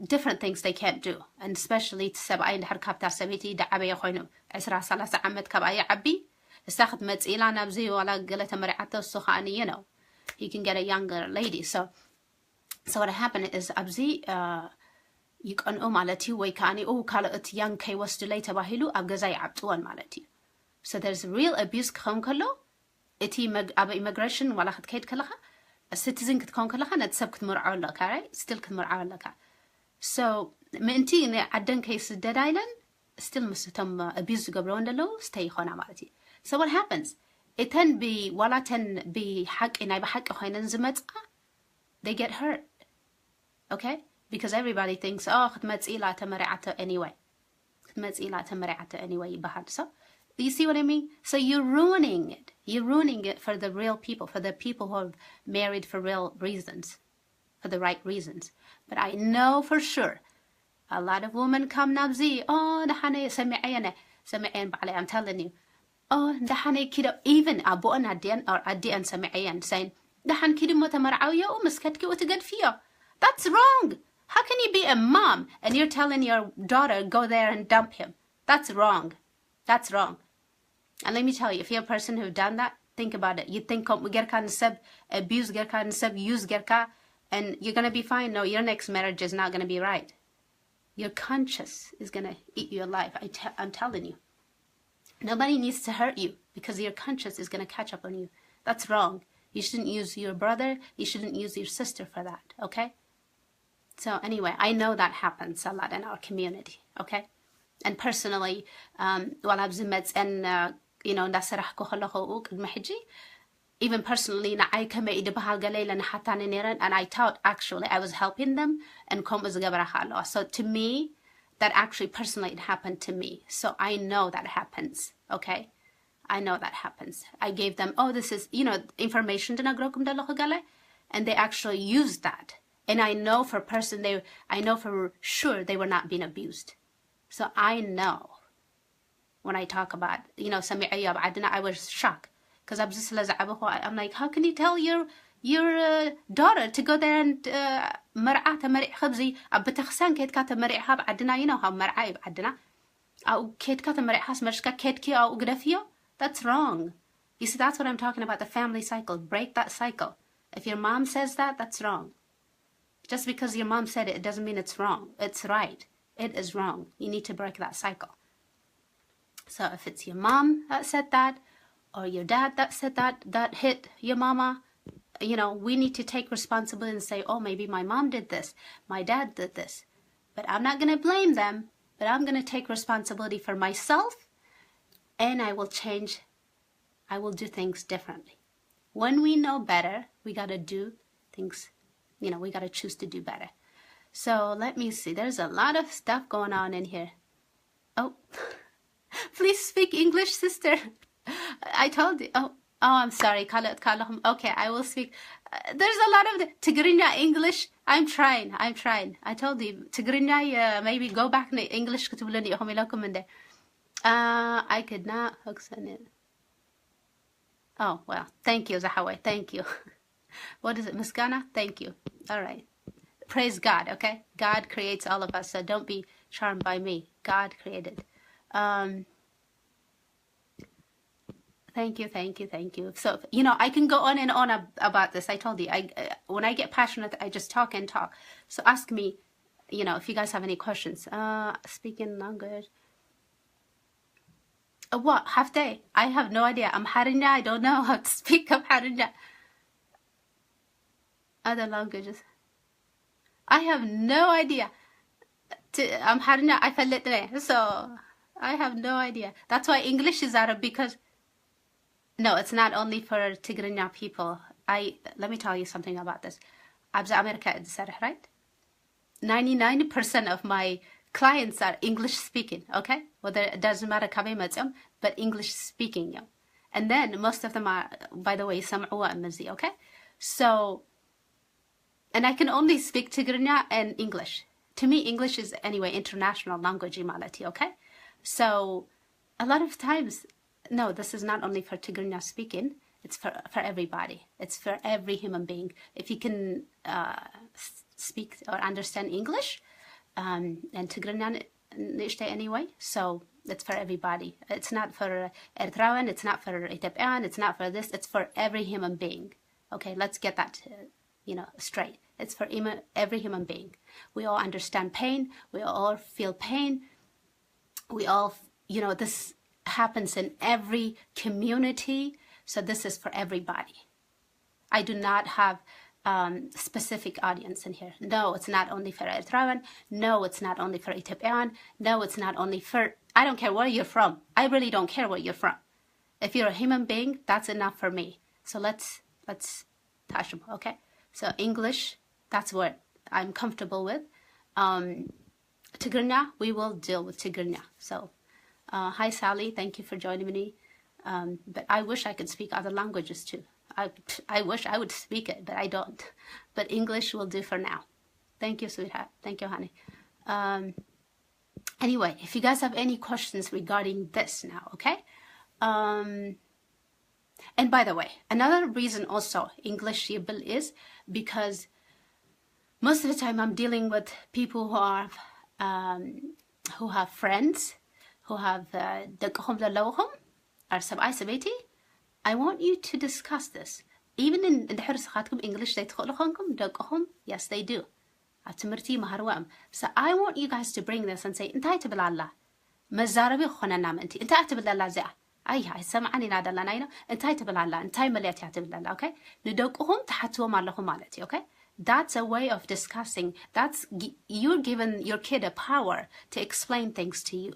different things they can't do, and especially تسبعين حركة تسبيتي دعبة يخونو عسرة ثلاثة عمد كباية عبي استخد متسيلا نبزي ولا قلة مرعته السخاني you know he can get a younger lady so what happened is أبزي يكون مالتي ويكاني كالت young كي وستلي تباهلو أبجزاي عبتوان مالتي so there's real abuse كون كله إتي immigration ولا خد كيد كلها citizen كتكون كلها نتسب كتمرعو لك right still كتمرعو لك So, منتي عدن كيس dead island still مستم abuse قبلون دلو stay خنا مالتي. So what happens? It can be ولا تن بحق إني بحق خينا زمت they get hurt. Okay? Because everybody thinks خدمت إلى تمرعته anyway. خدمت إلى تمرعته anyway بحد. So you see what I mean? So you're ruining it. You're ruining it for the real people, for the people who are married for real reasons. For the right reasons. But I know for sure a lot of women come nabzi, dahane sami'ayan ba'ale, I'm telling you. Dahane kido, even abu'an adian or adian sami'ayan saying, dahan kido mo tamara'aw miskatki utagad fiyo. That's wrong. How can you be a mom and you're telling your daughter go there and dump him? That's wrong. That's wrong. And let me tell you, if you're a person who've done that, think about it. You think gerka nisab abuse gerka nisab use gerka and you're going to be fine. No, your next marriage is not going to be right. Your conscience is going to eat you alive. I'm telling you. Nobody needs to hurt you because your conscience is going to catch up on you. That's wrong. You shouldn't use your brother. You shouldn't use your sister for that, okay? So anyway, I know that happens a lot in our community, okay? And personally, while I've met and, even personally, and I thought actually I was helping them and so to me, that actually personally it happened to me. So I know that happens, okay? I know that happens. I gave them, this is, information and they actually used that. And I know for sure they were not being abused. So I know when I talk about, I was shocked. Because I'm like, how can you tell your daughter to go there and مرعاتها مرع خبزي بتخسان كيت كاتا مرعها بعدنا you know how مرعاي بعدنا أو كيت كاتا مرعها سمرشكا كيت كي أو قدفيو. That's wrong. You see, that's what I'm talking about, the family cycle. Break that cycle. If your mom says that, that's wrong. Just because your mom said it, it doesn't mean it's wrong. It's right. It is wrong. You need to break that cycle. So if it's your mom that said that, or your dad that said that hit your mama, we need to take responsibility and say, maybe my mom did this, my dad did this. But I'm not going to blame them, but I'm going to take responsibility for myself, and I will change. I will do things differently. When we know better, we got to do things, we got to choose to do better. So let me see. There's a lot of stuff going on in here. Please speak English, sister. I told you. I'm sorry. Okay, I will speak. There's a lot of Tigrinya English. I'm trying. I told you. Tigrinya, maybe go back to English. I could not hook on it. Oh, well. Thank you, Zahaway. Thank you. What is it, Miskana? Thank you. All right. Praise God, okay? God creates all of us, so don't be charmed by me. God created. Thank you. So, I can go on and on about this. I told you, when I get passionate, I just talk and talk. So ask me, if you guys have any questions. Speaking language. What? Half day? I have no idea. Amharinya, I don't know how to speak Amharinya. Other languages. I have no idea. Amharinya, I fell it so I have no idea. That's why English is Arab, because no, it's not only for Tigrinya people. Let me tell you something about this. Abza America is right? 99% of my clients are English speaking, okay? Whether it doesn't matter kabe matsam, but English speaking, yeah. And then most of them are, by the way, sam'uwa amazi, okay? So, and I can only speak Tigrinya and English. To me, English is anyway international language malati, okay? So, a lot of times, no, this is not only for Tigrinya speaking, it's for everybody. It's for every human being. If you can speak or understand English, and Tigrinya anyway, so it's for everybody. It's not for Eritrean, it's not for Ethiopian, it's not for this, it's for every human being. Okay, let's get that, straight. It's for every human being. We all understand pain, we all feel pain, we all, this happens in every community, so this is for everybody. I do not have specific audience in here. No, it's not only for Eritrean. No, it's not only for Ethiopian. No, it's not only for, I don't care where you're from. I really don't care where you're from. If you're a human being, that's enough for me. So let's touch them, okay? So English, that's what I'm comfortable with. Tigrinya, we will deal with Tigrinya. So, hi Sally, thank you for joining me. But I wish I could speak other languages too. I wish I would speak it, but I don't. But English will do for now. Thank you, sweetheart. Thank you, honey. Anyway, if you guys have any questions regarding this now, okay? And by the way, another reason also English yibble is because most of the time I'm dealing with people who have friends, who have ደቅኹም ዘለውኹም or ሰብኣይ ሰበይቲ. I want you to discuss this. Even in ድሕር ስኻትኩም English ዘይትኽእሉ ኾንኩም ደቅኹም, yes they do. ኣብ ትምህርቲ ይመሃርዎም. So I want you guys to bring this and say እንታይ ትብላላ? መዛረቢ ኾነና ምንቲ እንታይ ትብላላ እዚኣ? አይ ሰምዓኒ ናዳላና ኢና እንታይ ትብላላ? እንታይ መልእኽቲ ትብላላ? Okay? ንደቅኹም ተሓትዎም ኣለኹም ማለት እዩ. Okay? That's a way of discussing. That's you're giving your kid a power to explain things to you.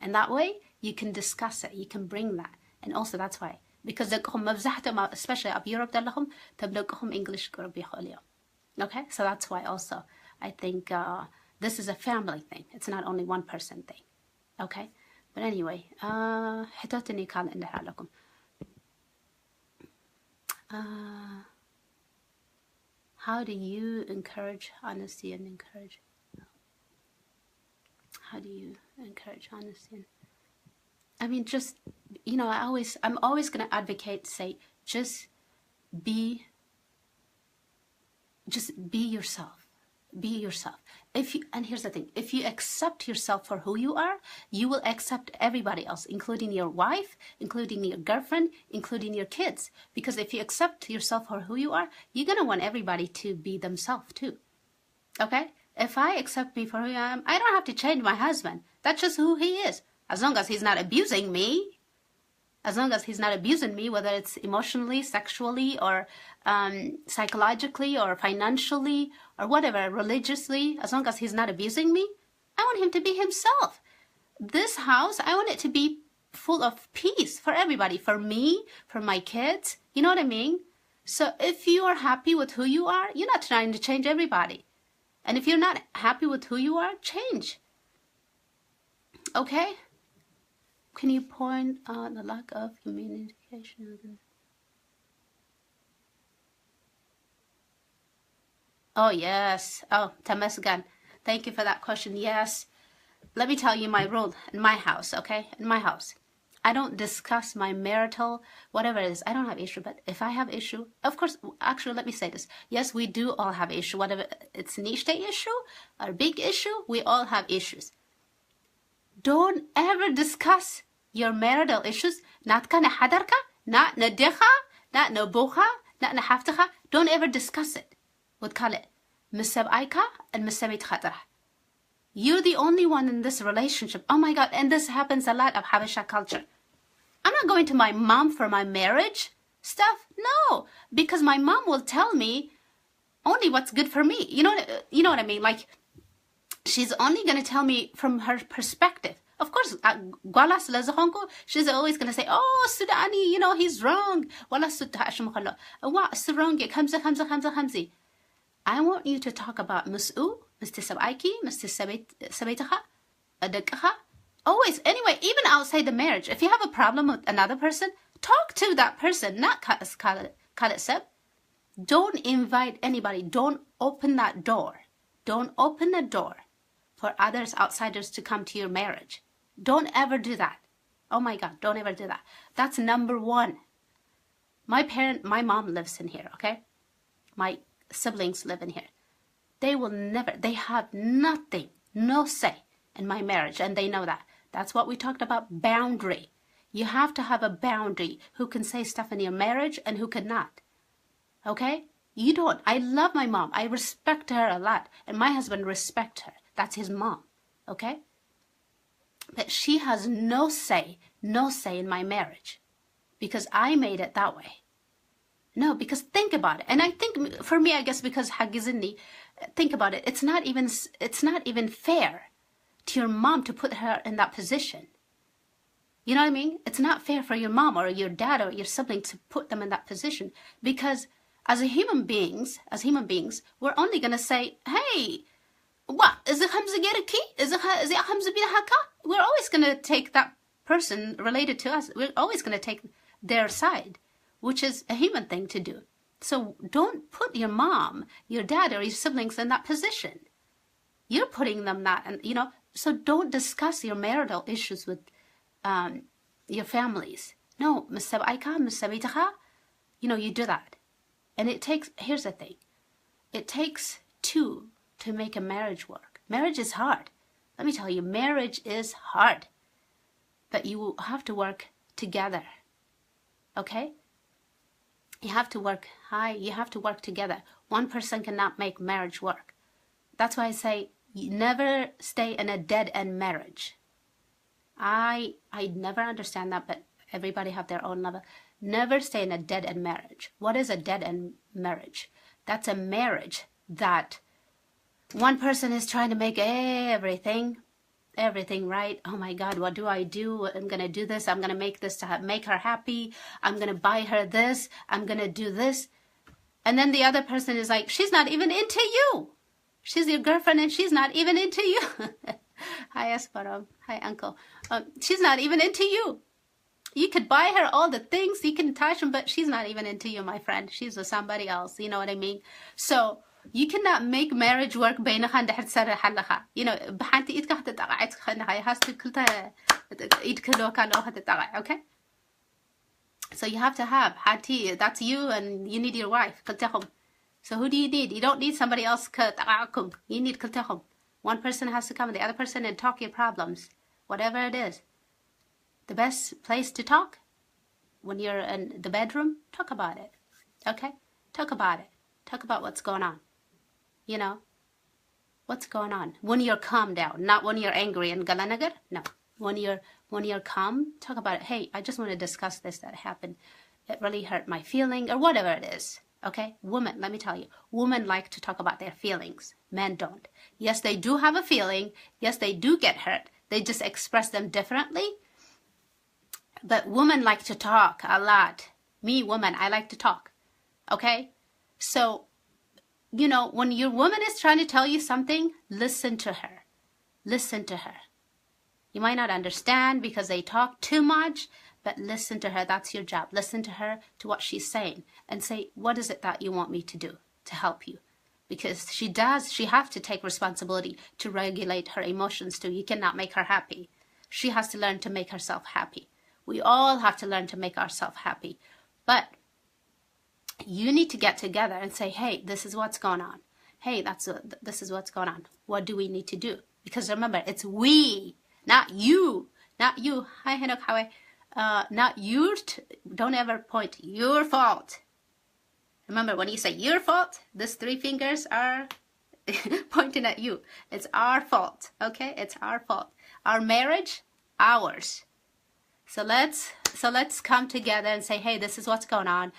And that way, you can discuss it. You can bring that. And also, that's why. Because especially up Europe, English. Okay? So that's why also, I think this is a family thing. It's not only one person thing. Okay? But anyway, how do you encourage honesty and encourage? How do you encourage honesty? I mean, just, I'm always going to advocate, say, just be yourself. Be yourself. And here's the thing, if you accept yourself for who you are, you will accept everybody else, including your wife, including your girlfriend, including your kids. Because if you accept yourself for who you are, you're going to want everybody to be themselves too. Okay? If I accept me for who I am, I don't have to change my husband. That's just who he is. As long as he's not abusing me, whether it's emotionally, sexually, or psychologically, or financially, or whatever, religiously, as long as he's not abusing me, I want him to be himself. This house, I want it to be full of peace for everybody, for me, for my kids. You know what I mean? So if you are happy with who you are, you're not trying to change everybody. And if you're not happy with who you are, change. Okay? Can you point out the lack of communication? Oh, yes. Oh, Tamasgan. Thank you for that question. Yes. Let me tell you my rule in my house, okay? In my house. I don't discuss my marital, whatever it is. I don't have issue, but if I have issue, of course, actually, let me say this. Yes, we do all have issue. Whatever it's niche issue or big issue, we all have issues. Don't ever discuss your marital issues. Not kana hadarka, not nadecha, not nabucha, not nahaftacha. Don't ever discuss it. What call it? Misab aika and misabit khatra. You're the only one in this relationship. Oh my God. And this happens a lot of Habesha culture. I'm not going to my mom for my marriage stuff. No, because my mom will tell me only what's good for me. You know what I mean? Like, she's only going to tell me from her perspective. Of course, she's always going to say, oh, Sudani, he's wrong. I want you to talk about Mus'u, Mr. Sabaiki, Mr. Sabetaha, Adakaha. Always, anyway, even outside the marriage, if you have a problem with another person, talk to that person, not Khaled. Don't invite anybody. Don't open that door. Don't open the door for others, outsiders to come to your marriage. Don't ever do that. Oh my God, don't ever do that. That's number one. My mom lives in here, okay? My siblings live in here. They will never, they have nothing, no say in my marriage, and they know that. That's what we talked about, boundary. You have to have a boundary, who can say stuff in your marriage and who cannot. Okay? You don't. I love my mom. I respect her a lot. And my husband respects her. That's his mom. Okay? But she has no say in my marriage. Because I made it that way. No, because think about it. And I think, for me, I guess because Hagizini, think about it. It's not even fair to your mom to put her in that position. You know what I mean? It's not fair for your mom or your dad or your sibling to put them in that position. Because as human beings, we're only going to say, hey, what? We're always going to take that person related to us. We're always going to take their side, which is a human thing to do. So don't put your mom, your dad, or your siblings in that position. You're putting them that, and you know, so don't discuss your marital issues with your families. No, you know, you do that. And it takes, here's the thing, it takes two to make a marriage work. Marriage is hard. Let me tell you, marriage is hard. But you have to work together. Okay? You have to work together. One person cannot make marriage work. That's why I say, you never stay in a dead-end marriage. I never understand that, but everybody have their own level. Never stay in a dead-end marriage. What is a dead-end marriage? That's a marriage that one person is trying to make everything right. Oh my God, what do? I'm going to do this. I'm going to make this to make her happy. I'm going to buy her this. I'm going to do this. And then the other person is like, she's not even into you. She's your girlfriend and she's not even into you. Hi, Esperam. Hi, Uncle. She's not even into you. You could buy her all the things. You can touch them, but she's not even into you, my friend. She's with somebody else. You know what I mean? So you cannot make marriage work. You know, okay? So you have to have hati. That's you, and you need your wife. So who do you need? You don't need somebody else. You need one person has to come, the other person, and talk your problems, whatever it is. The best place to talk, when you're in the bedroom, talk about it. Okay? Talk about it. Talk about what's going on. You know? What's going on? When you're calm down, not when you're angry and galanagar. No. When you're calm, talk about it. Hey, I just want to discuss this that happened. It really hurt my feeling, or whatever it is. Okay? Women, let me tell you. Women like to talk about their feelings. Men don't. Yes, they do have a feeling. Yes, they do get hurt. They just express them differently. But women like to talk a lot. Me, woman, I like to talk. Okay? So, you know, when your woman is trying to tell you something, listen to her. Listen to her. You might not understand because they talk too much, but listen to her. That's your job. Listen to her, to what she's saying, and say, what is it that you want me to do to help you? Because she has to take responsibility to regulate her emotions too. You cannot make her happy. She has to learn to make herself happy. We all have to learn to make ourselves happy. But you need to get together and say, hey, this is what's going on. Hey, this is what's going on. What do we need to do? Because remember, it's we, not you. Not you. Hi, Henok, how are you? Not you. Don't ever point your fault. Remember, when you say your fault, these three fingers are pointing at you. It's our fault, okay? It's our fault. Our marriage, ours. So let's come together and say, hey, this is what's going on.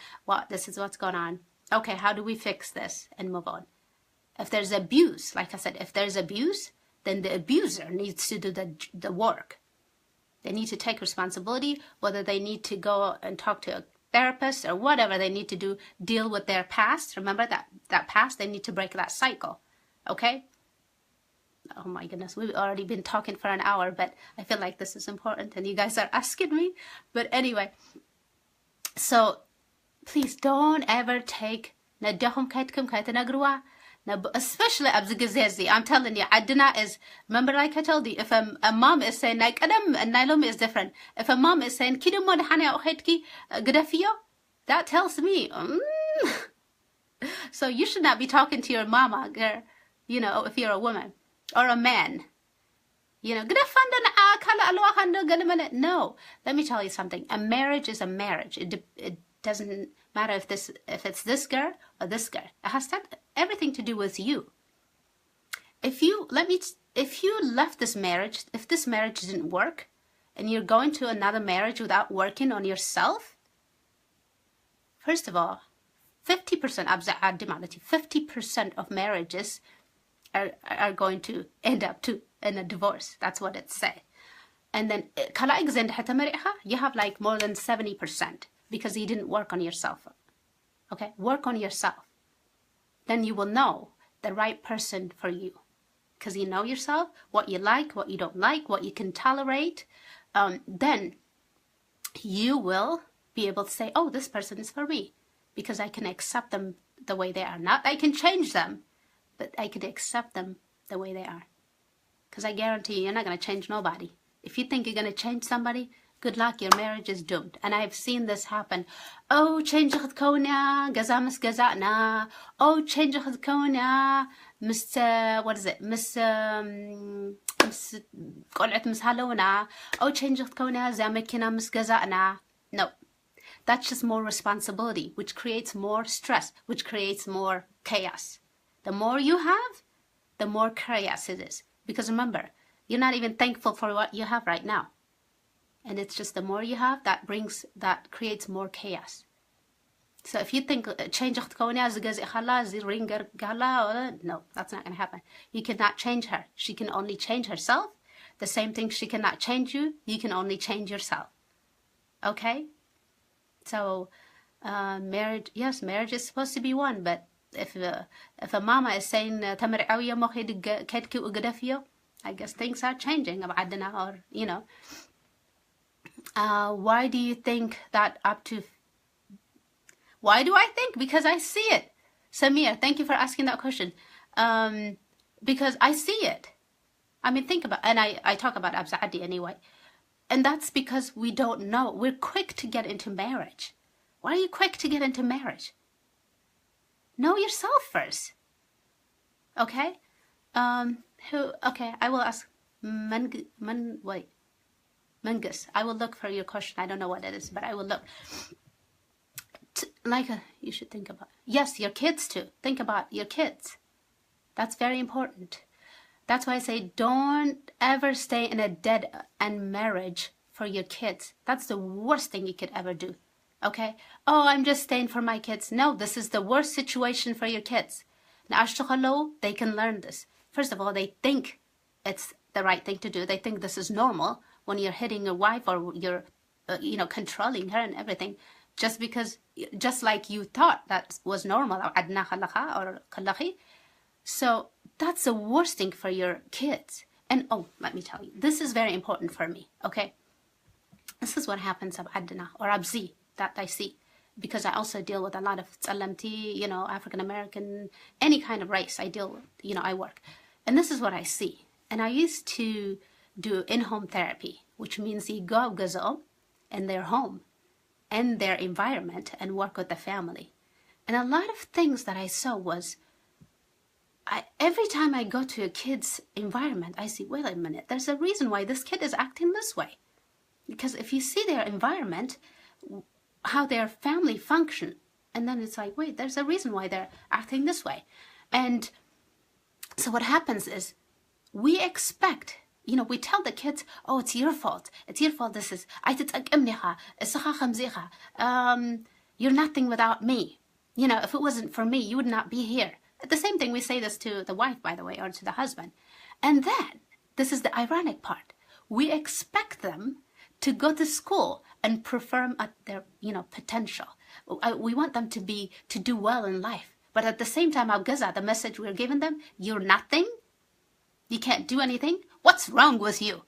This is what's going on. Okay, how do we fix this and move on? If there's abuse, like I said, if there's abuse, then the abuser needs to do the work. They need to take responsibility, whether they need to go and talk to a therapist or whatever they need to do, deal with their past. Remember that past, they need to break that cycle, okay? Oh my goodness, we've already been talking for an hour, but I feel like this is important and you guys are asking me. But anyway, so please don't ever take ندهم كيتكم كيتنقروا. Especially abzigazezi, I'm telling you, Adhanet is, remember like I told you, if a mom is saying like Adam and Nailum is different. If a mom is saying Kidumod Hana Ohetki Gadafio, that tells me so you should not be talking to your mama, girl, you know, if you're a woman or a man. You know, no. Let me tell you something. A marriage is a marriage. It doesn't matter if it's this girl or this girl. It has everything to do with you. If you left this marriage, if this marriage didn't work, and you're going to another marriage without working on yourself, first of all, 50% 50% of marriages are going to end up in a divorce. That's what it says. And then you have like more than 70% because you didn't work on yourself. Okay, work on yourself. Then you will know the right person for you. Because you know yourself, what you like, what you don't like, what you can tolerate. Then you will be able to say, oh, this person is for me. Because I can accept them the way they are. Not I can change them, but I can accept them the way they are. Because I guarantee you're not going to change nobody. If you think you're going to change somebody, good luck, your marriage is doomed. And I've seen this happen. Oh, change الكونيا جزا مس جزانا. Oh, change الكونيا مس what is it? مس قلعت مس هالونا. Oh, change الكونيا زامكنا مس جزانا. No, that's just more responsibility, which creates more stress, which creates more chaos. The more you have, the more chaos it is. Because remember, you're not even thankful for what you have right now. And it's just the more you have, that creates more chaos. So if you think change no, that's not going to happen. You cannot change her. She can only change herself. The same thing, she cannot change you. You can only change yourself. Okay? So marriage, yes, marriage is supposed to be one, but if a mama is saying I guess things are changing, or you know. Why do you think that why do I think? Because I see it. Samir, thank you for asking that question. Because I see it. I mean, think about, and I talk about Abzadi anyway. And that's because we don't know. We're quick to get into marriage. Why are you quick to get into marriage? Know yourself first. Okay? Okay, I will ask wait. Mungus, I will look for your question. I don't know what it is, but I will look. You should think about, yes, your kids too. Think about your kids. That's very important. That's why I say don't ever stay in a dead-end marriage for your kids. That's the worst thing you could ever do. Okay? Oh, I'm just staying for my kids. No, this is the worst situation for your kids. Now, they can learn this. First of all, they think it's the right thing to do. They think this is normal. When you're hitting your wife or you're, controlling her and everything, just like you thought that was normal, so that's the worst thing for your kids. And let me tell you, this is very important for me, okay? This is what happens Adhanet or Abzi that I see, because I also deal with a lot of Tsalamti, African American, any kind of race I deal with, I work. And this is what I see. And I used to do in-home therapy, which means you go in their home and their environment and work with the family. And a lot of things that I saw was, every time I go to a kid's environment, I see, wait a minute, there's a reason why this kid is acting this way. Because if you see their environment, how their family function, and then it's like, wait, there's a reason why they're acting this way. And so what happens is, we expect, we tell the kids, oh, it's your fault. It's your fault. This is, you're nothing without me. If it wasn't for me, you would not be here. The same thing, we say this to the wife, by the way, or to the husband. And then, this is the ironic part. We expect them to go to school and perform at their, potential. We want them to do well in life. But at the same time, the message we're giving them, you're nothing. You can't do anything? What's wrong with you?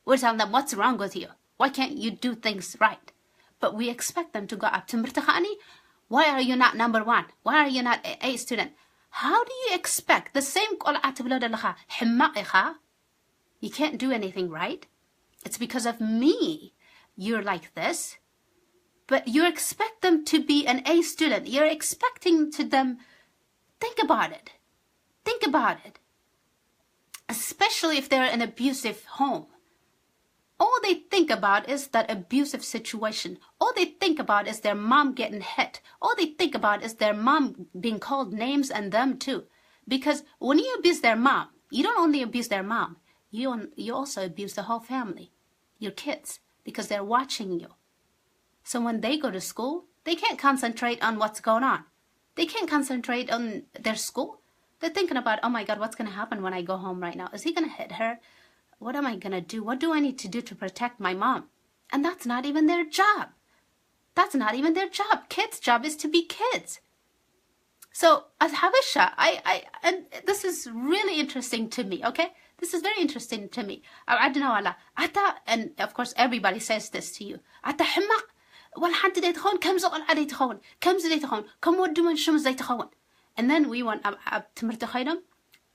We're telling them, what's wrong with you? Why can't you do things right? But we expect them to go up to Mirtakhani. Why are you not number one? Why are you not A student? How do you expect the same you can't do anything right? It's because of me. You're like this. But you expect them to be an A student. You're expecting to them, think about it. Think about it. Especially if they're in an abusive home. All they think about is that abusive situation. All they think about is their mom getting hit. All they think about is their mom being called names and them too. Because when you abuse their mom, you don't only abuse their mom. You also abuse the whole family, your kids, because they're watching you. So when they go to school, they can't concentrate on what's going on. They can't concentrate on their school. They're thinking about, oh my God, what's going to happen when I go home right now? Is he going to hit her? What am I going to do? What do I need to do to protect my mom? And that's not even their job. That's not even their job. Kids' job is to be kids. So as Habesha, and this is really interesting to me, okay? This is very interesting to me. I don't know, and of course everybody says this to you. And then we want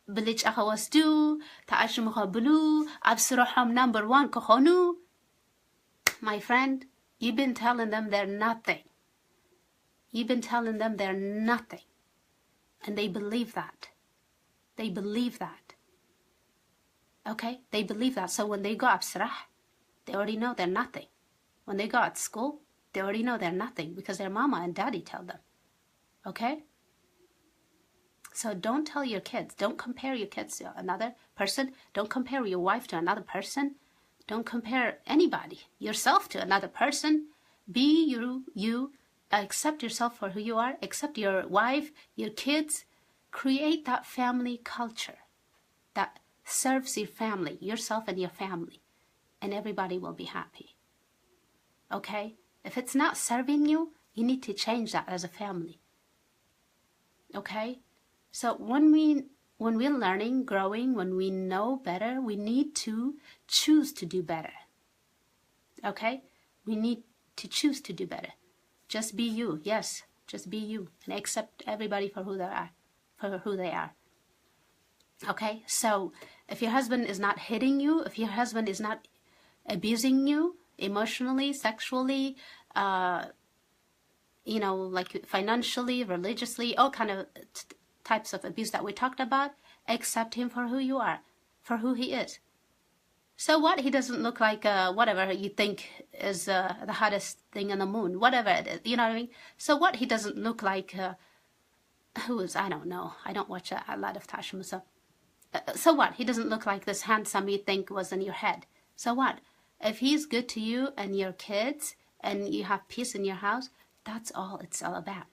بلج أخوستو تعشم خبلو أبصرهم number one كخونو. My friend, you've been telling them they're nothing. You've been telling them they're nothing. And they believe that. They believe that. Okay? They believe that. So when they go absrah, they already know they're nothing. When they go at school, they already know they're nothing because their mama and daddy tell them. Okay? So don't tell your kids. Don't compare your kids to another person. Don't compare your wife to another person. Don't compare anybody, yourself to another person. Be you. Accept yourself for who you are. Accept your wife, your kids. Create that family culture that serves your family, yourself and your family. And everybody will be happy. Okay? If it's not serving you, you need to change that as a family. Okay? So when we're learning, growing, when we know better, we need to choose to do better. Okay? We need to choose to do better. Just be you. Yes, just be you. And accept everybody for who they are. Okay? So if your husband is not hitting you, if your husband is not abusing you emotionally, sexually, like financially, religiously, all kind of types of abuse that we talked about, accept him for who you are, for who he is. So what? He doesn't look like whatever you think is the hottest thing on the moon, whatever it is, you know what I mean? So what? He doesn't look like who is, I don't know. I don't watch a lot of Tashmusa. So what? He doesn't look like this handsome you think was in your head. So what? If he's good to you and your kids and you have peace in your house, that's all it's all about.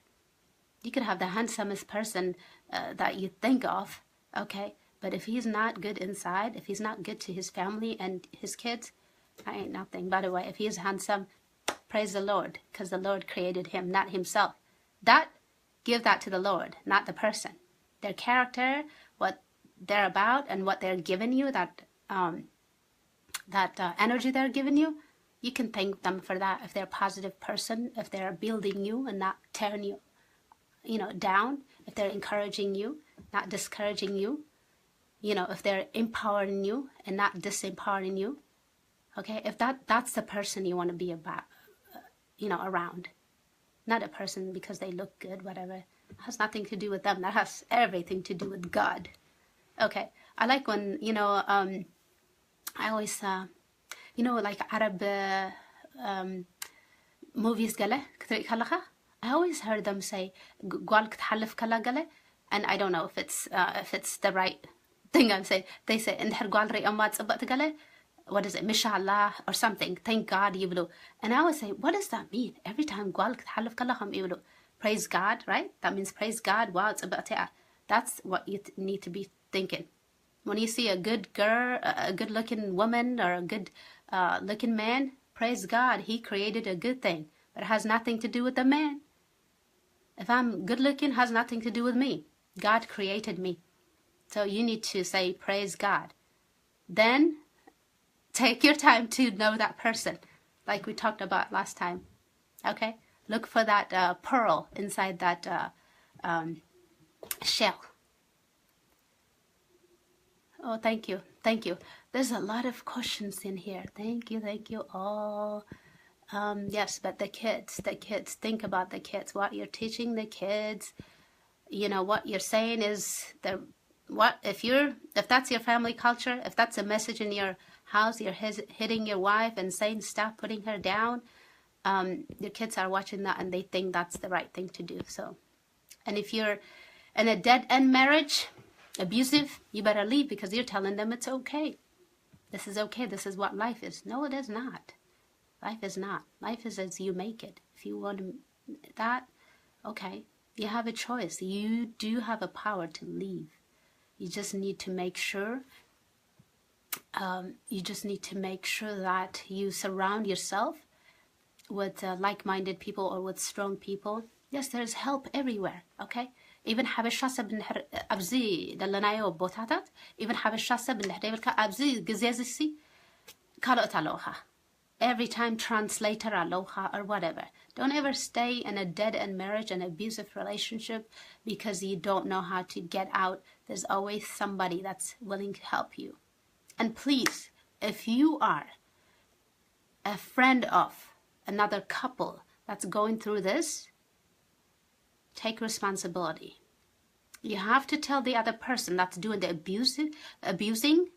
You could have the handsomest person that you think of, okay? But if he's not good inside, if he's not good to his family and his kids, I ain't nothing. By the way, if he's handsome, praise the Lord, because the Lord created him, not himself. Give that to the Lord, not the person. Their character, what they're about, and what they're giving you, that energy they're giving you, you can thank them for that. If they're a positive person, if they're building you and not tearing you, down, if they're encouraging you, not discouraging you, if they're empowering you and not disempowering you, okay, if that's the person you want to be about, around, not a person because they look good, whatever. It has nothing to do with them. That has everything to do with God. Okay, I like when, I always, like Arab movies gale, I always heard them say, "Gwal k'thalif kala gale," and I don't know if it's the right thing I'm saying. They say, "And her gwal re'amat tzabbat gale." What is it? Mishallah or something. Thank God, yiblu. And I always say, what does that mean? Every time gwal k'thalif kala ham yiblu. Praise God, right? That means praise God. Wow, tzabbat. That's what you need to be thinking. When you see a good girl, a good-looking woman, or a good-looking man, praise God. He created a good thing. But it has nothing to do with the man. If I'm good-looking, it has nothing to do with me. God created me. So you need to say, praise God. Then take your time to know that person, like we talked about last time. Okay? Look for that pearl inside that shell. Oh, thank you. Thank you. There's a lot of questions in here. Thank you. Thank you all. Yes, but the kids, think about the kids, what you're teaching the kids. You know, what you're saying is if that's your family culture, if that's a message in your house, you're hitting your wife and saying stop putting her down, your kids are watching that and they think that's the right thing to do. So, and if you're in a dead-end marriage, abusive, you better leave because you're telling them it's okay. This is okay. This is what life is. No, it is not. Life is not. Life is as you make it. If you want that, okay. You have a choice. You do have a power to leave. You just need to make sure. That you surround yourself with like-minded people or with strong people. Yes, there's help everywhere. Okay. Even حبشة سب أبزي دلنايو بوتاتات. Even حبشة سب نحديبلك أبزي جزازي كارت ألوها. Every time translator aloha or whatever. Don't ever stay in a dead-end marriage, an abusive relationship because you don't know how to get out. There's always somebody that's willing to help you. And please, if you are a friend of another couple that's going through this, take responsibility. You have to tell the other person that's doing the abusing,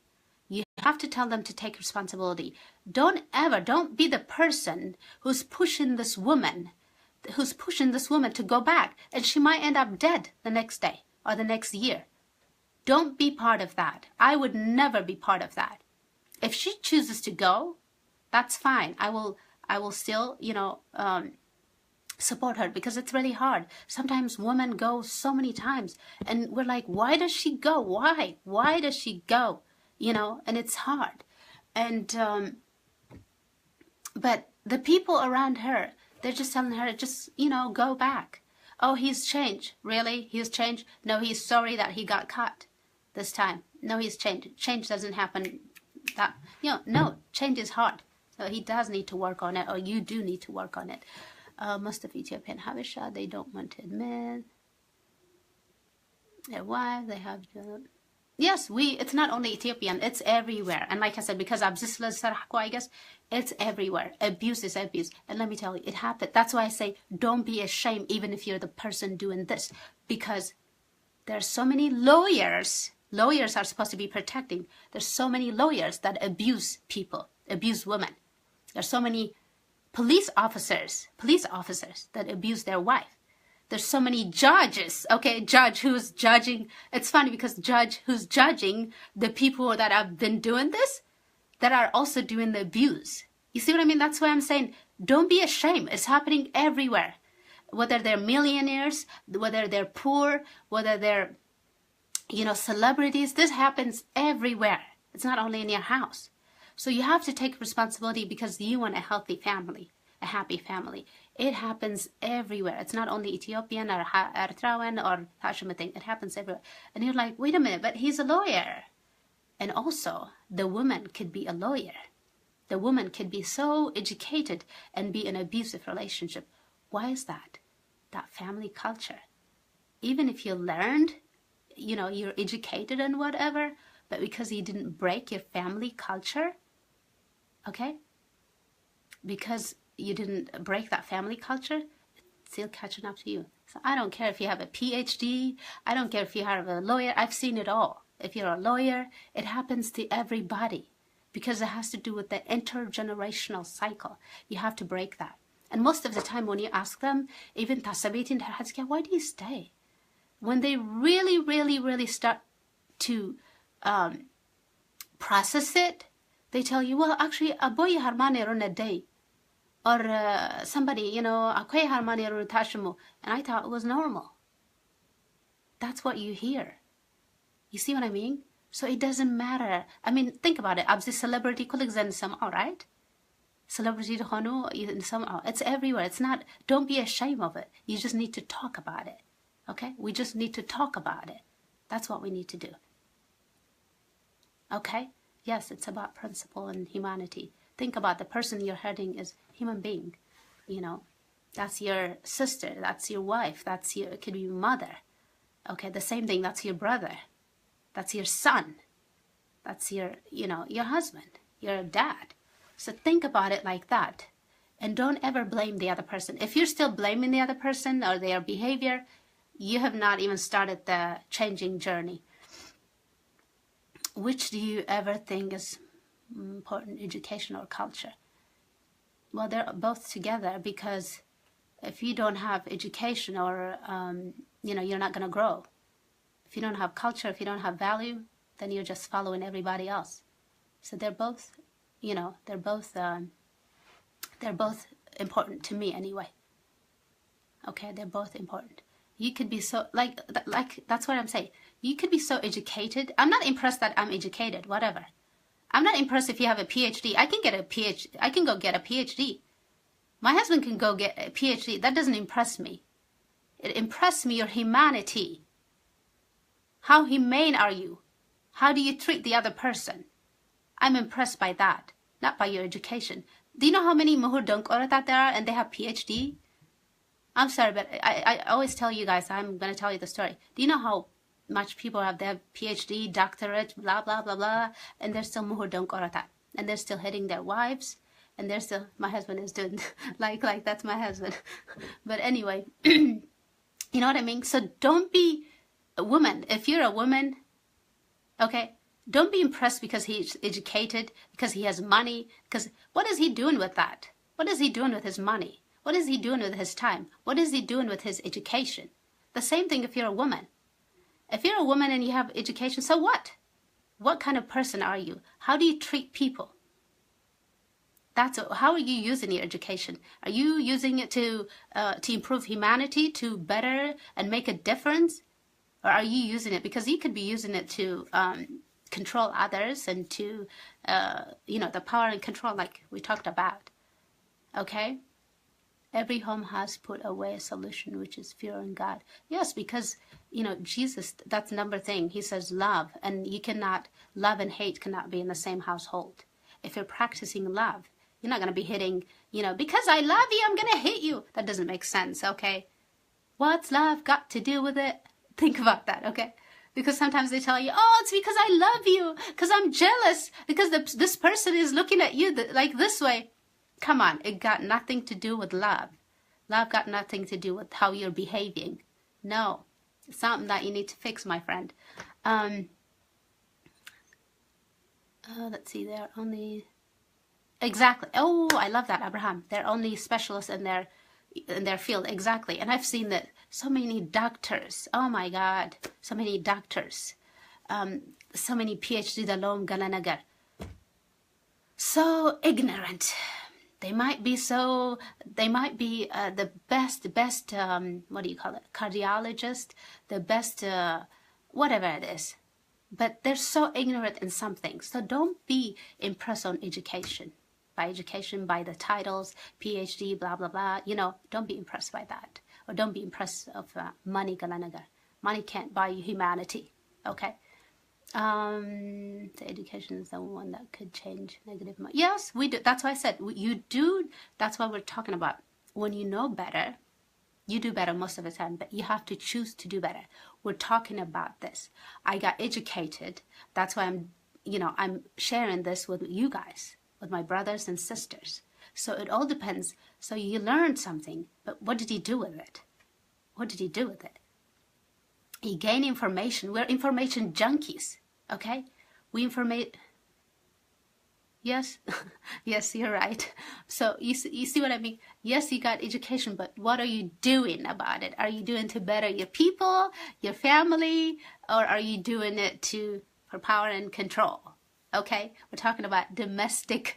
you have to tell them to take responsibility. Don't be the person who's pushing this woman to go back, and she might end up dead the next day or the next year. Don't be part of that. I would never be part of that. If she chooses to go, that's fine. I will still, support her because it's really hard. Sometimes women go so many times and we're like, why does she go? Why does she go? And it's hard. And, but the people around her, they're just telling her, just, go back. Oh, he's changed. Really? He's changed? No, he's sorry that he got caught this time. No, he's changed. Change doesn't happen that, no, change is hard. So he does need to work on it, or you do need to work on it. Most of Ethiopian Habesha, they don't want to admit their wife, they have to... Yes, it's not only Ethiopian, it's everywhere. And like I said, because I guess, it's everywhere. Abuse is abuse. And let me tell you, it happened. That's why I say, don't be ashamed, even if you're the person doing this. Because there's so many lawyers. Lawyers are supposed to be protecting. There's so many lawyers that abuse people, abuse women. There's so many police officers that abuse their wife. There's so many judges, okay, judge who's judging. It's funny because judge who's judging the people that have been doing this, that are also doing the abuse. You see what I mean? That's why I'm saying, don't be ashamed. It's happening everywhere. Whether they're millionaires, whether they're poor, whether they're, celebrities, this happens everywhere. It's not only in your house. So you have to take responsibility because you want a healthy family, a happy family. It happens everywhere. It's not only Ethiopian or Eritrean or Tashimating. It happens everywhere. And you're like, wait a minute, but he's a lawyer. And also, the woman could be a lawyer. The woman could be so educated and be in an abusive relationship. Why is that? That family culture. Even if you learned, you're educated and whatever, but because you didn't break your family culture, okay? Because you didn't break that family culture, it's still catching up to you. So I don't care if you have a PhD. I don't care if you have a lawyer. I've seen it all. If you're a lawyer, it happens to everybody because it has to do with the intergenerational cycle. You have to break that. And most of the time when you ask them, even tasabitin, why do you stay? When they really, really, really start to process it, they tell you, well, actually, aboy harmane run a day. Or somebody, akwe harmane run tashimu. And I thought it was normal. That's what you hear. You see what I mean? So it doesn't matter. I mean, think about it. Abzi celebrity colleagues and somehow, right? Celebrity somehow. It's everywhere. It's not, don't be ashamed of it. You just need to talk about it. Okay? We just need to talk about it. That's what we need to do. Okay? Yes, it's about principle and humanity. Think about the person you're hurting is human being. You know, that's your sister, that's your wife, it could be your mother. Okay, the same thing, that's your brother, that's your son, that's your husband, your dad. So think about it like that. And don't ever blame the other person. If you're still blaming the other person or their behavior, you have not even started the changing journey. Which do you ever think is important, education or culture? Well, they're both together, because if you don't have education or, you're not going to grow. If you don't have culture, if you don't have value, then you're just following everybody else. So they're both, they're both important to me anyway. Okay, they're both important. You could be so, like that's what I'm saying. You could be so educated. I'm not impressed that I'm educated, whatever. I'm not impressed if you have a PhD. I can go get a PhD. My husband can go get a PhD. That doesn't impress me. It impressed me your humanity. How humane are you? How do you treat the other person? I'm impressed by that, not by your education. Do you know how many muhur donkoratat there are and they have PhD? I'm sorry, but I always tell you guys, I'm going to tell you the story. Do you know how much people have their PhD, doctorate, blah, blah, blah, blah, and they're still muhur donkoratat, and they're still hitting their wives, and they're still, my husband is doing, like that's my husband. But anyway, you know what I mean? So don't be a woman. If you're a woman, okay, don't be impressed because he's educated, because he has money, because what is he doing with that? What is he doing with his money? What is he doing with his time? What is he doing with his education? The same thing if you're a woman. If you're a woman and you have education, so what? What kind of person are you? How do you treat people? How are you using your education? Are you using it to improve humanity, to better and make a difference? Or are you using it because you could be using it to control others and to, the power and control like we talked about. Okay? Every home has put away a solution, which is fear in God. Yes, because, Jesus, that's number thing. He says love, and love and hate cannot be in the same household. If you're practicing love, you're not going to be hitting, because I love you, I'm going to hit you. That doesn't make sense, okay? What's love got to do with it? Think about that, okay? Because sometimes they tell you, oh, it's because I love you, because I'm jealous, because this person is looking at you like this way. Come on, it got nothing to do with love. Love got nothing to do with how you're behaving. No, it's something that you need to fix, my friend. Let's see, they're only... Exactly. Oh, I love that, Abraham. They're only specialists in their field. Exactly. And I've seen that so many doctors. Oh my God. So many doctors. So many PhD dalom galanagar. So ignorant. They might be the best, what do you call it? Cardiologist, the best, whatever it is. But they're so ignorant in some things. So don't be impressed on education. By education, by the titles, PhD, blah, blah, blah. Don't be impressed by that. Or don't be impressed of money, galanagar. Money can't buy you humanity. Okay? The education is the one that could change negative. Yes, we do. That's why I said you do. That's what we're talking about. When you know better, you do better most of the time, but you have to choose to do better. We're talking about this. I got educated. That's why I'm sharing this with you guys, with my brothers and sisters. So it all depends. So you learned something, but what did you do with it? What did you do with it? You gain information. We're information junkies, okay? We informate. Yes, yes, you're right. So you see what I mean? Yes, you got education, but what are you doing about it? Are you doing to better your people, your family, or are you doing it for power and control? Okay, we're talking about domestic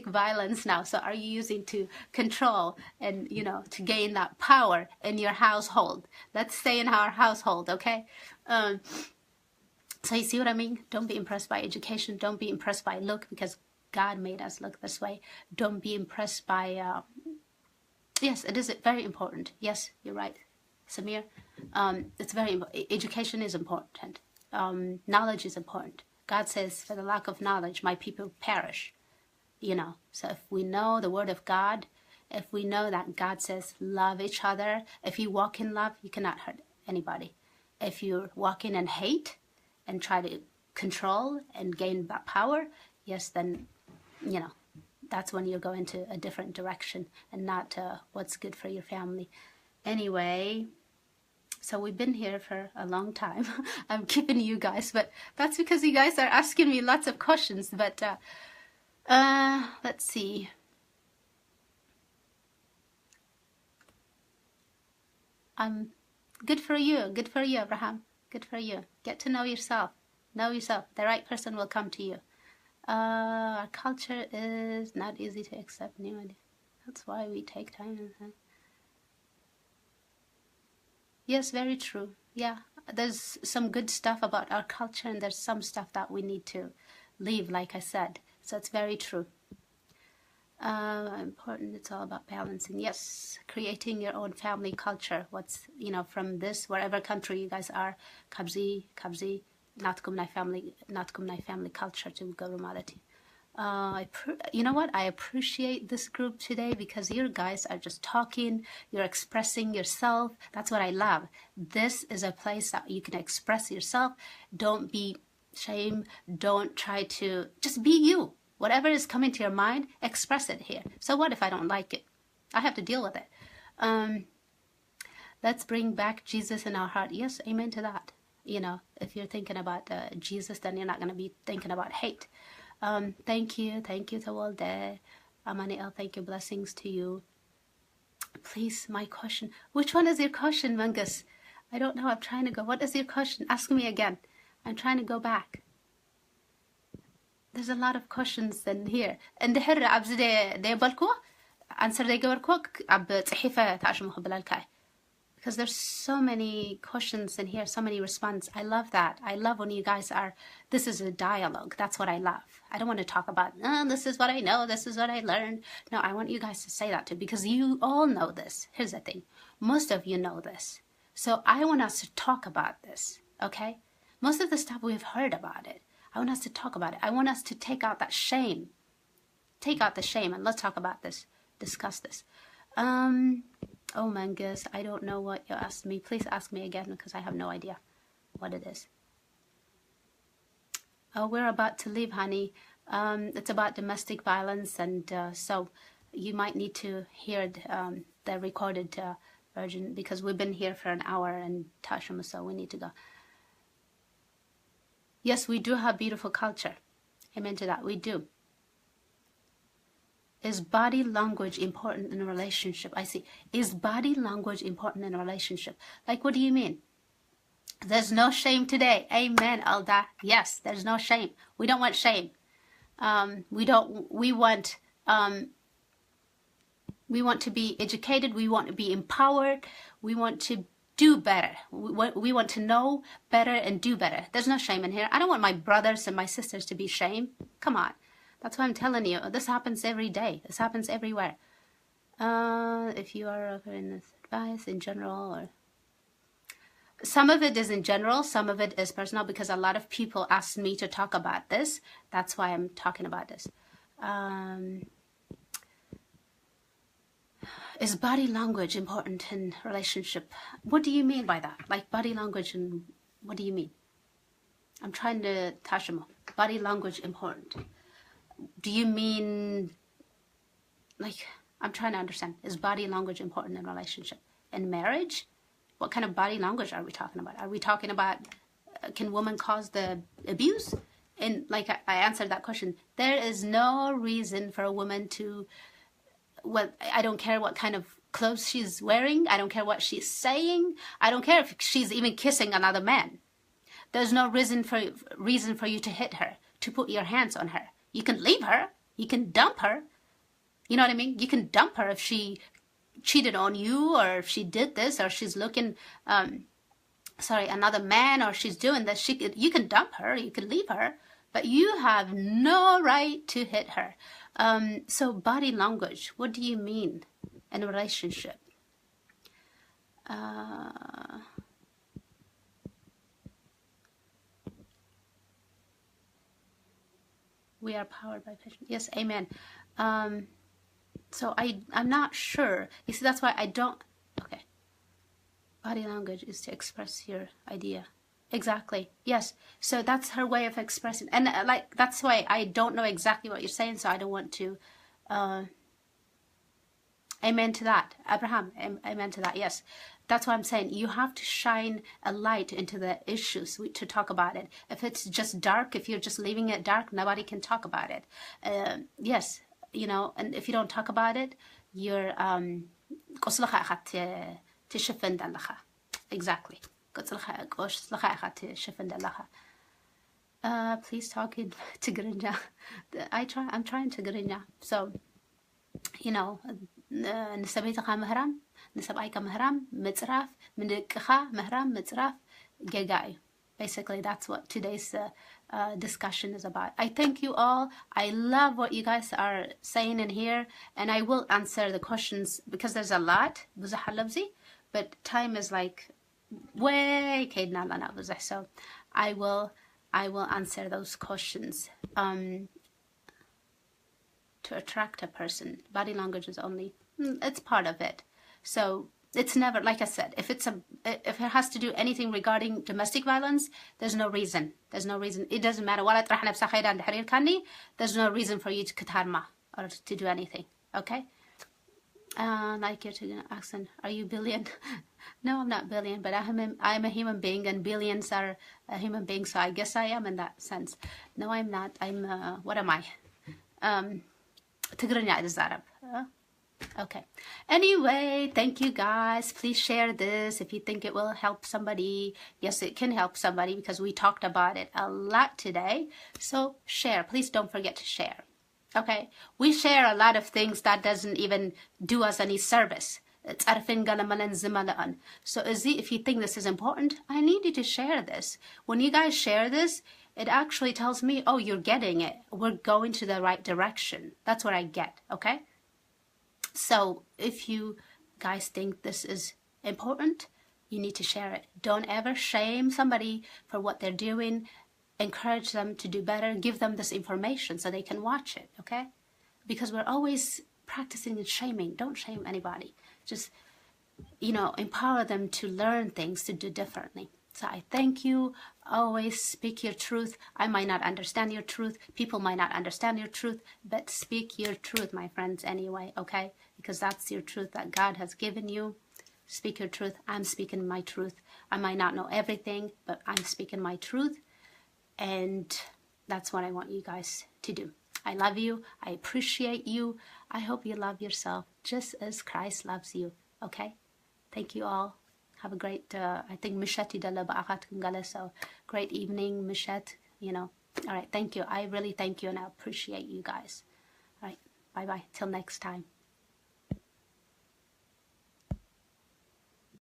violence now. So are you using to control and, to gain that power in your household? Let's stay in our household, okay? So you see what I mean? Don't be impressed by education. Don't be impressed by look, because God made us look this way. Don't be impressed by, yes, it is very important. Yes, you're right, Samir. It's very important. Education is important. Knowledge is important. God says, for the lack of knowledge, my people perish. You know, so if we know the word of God, if we know that God says, love each other, if you walk in love, you cannot hurt anybody. If you walk in hate and try to control and gain that power, yes, then, you know, that's when you go into a different direction and not what's good for your family. Anyway, so we've been here for a long time. I'm keeping you guys, but that's because you guys are asking me lots of questions. But let's see. Good for you, Abraham. Good for you. Get to know yourself. Know yourself. The right person will come to you. Our culture is not easy to accept new ideas. That's why we take time. Yes, very true. Yeah, there's some good stuff about our culture, and there's some stuff that we need to leave, like I said. So it's very true. Important. It's all about balancing. Yes, creating your own family culture. What's, you know, from this, wherever country you guys are, kabzi. Natkum my family culture to go malati. You know what? I appreciate this group today because you guys are just talking, you're expressing yourself. That's what I love. This is a place that you can express yourself. Don't be ashamed. Don't try to, just be you. Whatever is coming to your mind, express it here. So what if I don't like it? I have to deal with it. Let's bring back Jesus in our heart. Yes, amen to that. You know, if you're thinking about Jesus, then you're not going to be thinking about hate. Thank you Tawalde. Amaniel, thank you, blessings to you. Please, my question. Which one is your question, Mangus? I don't know, I'm trying to go. What is your question? Ask me again. I'm trying to go back. There's a lot of questions in here. And the abs de balko answer de gabarko ab tsihifa ta'ashmu bilalkai. Because there's so many questions in here, so many responses. I love that. I love when you guys are, this is a dialogue. That's what I love. I don't want to talk about, this is what I know, this is what I learned. No, I want you guys to say that too, because you all know this. Here's the thing. Most of you know this. So I want us to talk about this, okay? Most of the stuff we've heard about it. I want us to talk about it. I want us to take out that shame. Take out the shame and let's talk about this. Discuss this. Oh, Mangus, I don't know what you asked me. Please ask me again because I have no idea what it is. Oh, we're about to leave, honey. It's about domestic violence, and so you might need to hear the recorded version because we've been here for an hour and Tashima, so we need to go. Yes, we do have beautiful culture. Amen to that. We do. Is body language important in a relationship? I see. Is body language important in a relationship? Like, what do you mean? There's no shame today. Amen, Alda. Yes, there's no shame. We don't want shame. We want to be educated. We want to be empowered. We want to do better. We want to know better and do better. There's no shame in here. I don't want my brothers and my sisters to be shamed. Come on. That's why I'm telling you. This happens every day. This happens everywhere. If you are offering this advice in general, or some of it is in general, some of it is personal, because a lot of people asked me to talk about this. That's why I'm talking about this. Is body language important in relationship? What do you mean by that? Like body language, and what do you mean? I'm trying to tashimo. Body language important. Do you mean, like, I'm trying to understand. Is body language important in relationship? In marriage? What kind of body language are we talking about? Are we talking about, can women cause the abuse? And like I answered that question. There is no reason for a woman to, I don't care what kind of clothes she's wearing. I don't care what she's saying. I don't care if she's even kissing another man. There's no reason for you to hit her, to put your hands on her. You can leave her. You can dump her. You know what I mean? You can dump her if she cheated on you, or if she did this, or she's looking, another man, or she's doing this. You can dump her. You can leave her. But you have no right to hit her. So body language, what do you mean in a relationship? We are powered by passion. Yes, amen. So I'm not sure. You see, that's why I don't. Okay. Body language is to express your idea. Exactly. Yes. So that's her way of expressing. And like, that's why I don't know exactly what you're saying. So I don't want to, amen to that. Abraham, amen to that. Yes. That's what I'm saying. You have to shine a light into the issues to talk about it. If it's just dark, if you're just leaving it dark, nobody can talk about it. Yes. You know, and if you don't talk about it, you're, exactly. Please talk in Tigrinya. I'm trying Tigrinya. So, you know, ንሰበይትኻ ምህራም ንሰብኣይካ ምህራም ምጽራፍ ምንድቅኻ ምህራም ምጽራፍ ጌጋ እዩ. Basically, that's what today's discussion is about. I thank you all. I love what you guys are saying in here, and I will answer the questions because there's a lot. But time is like way so I will answer those questions. To attract a person, body language is only it's part of it. So it's never, like I said, if it has to do anything regarding domestic violence, there's no reason. It doesn't matter. There's no reason for you to katarma or to do anything. Okay. Like your accent. Are you billion? No, I'm not billion, but I'm a human being, and billions are a human being. So I guess I am in that sense. No, I'm not. I'm what am I? Tigrinya is Arab. Okay. Anyway, thank you guys. Please share this if you think it will help somebody. Yes, it can help somebody because we talked about it a lot today. So share. Please don't forget to share. Okay. We share a lot of things that doesn't even do us any service. So if you think this is important, I need you to share this. When you guys share this, it actually tells me, oh, you're getting it. We're going to the right direction. That's what I get, okay? So if you guys think this is important, you need to share it. Don't ever shame somebody for what they're doing. Encourage them to do better. Give them this information so they can watch it, okay? Because we're always practicing and shaming. Don't shame anybody. Just, you know, empower them to learn things, to do differently. So I thank you. Always speak your truth. I might not understand your truth. People might not understand your truth, but speak your truth, my friends, anyway, okay? Because that's your truth that God has given you. Speak your truth. I'm speaking my truth. I might not know everything, but I'm speaking my truth. And that's what I want you guys to do. I love you. I appreciate you. I hope you love yourself just as Christ loves you, okay? Thank you all. Have a great, I think, Mishat idala ba'akat kungala, so great evening, Mishat, you know. All right, thank you. I really thank you, and I appreciate you guys. All right, bye-bye. Till next time.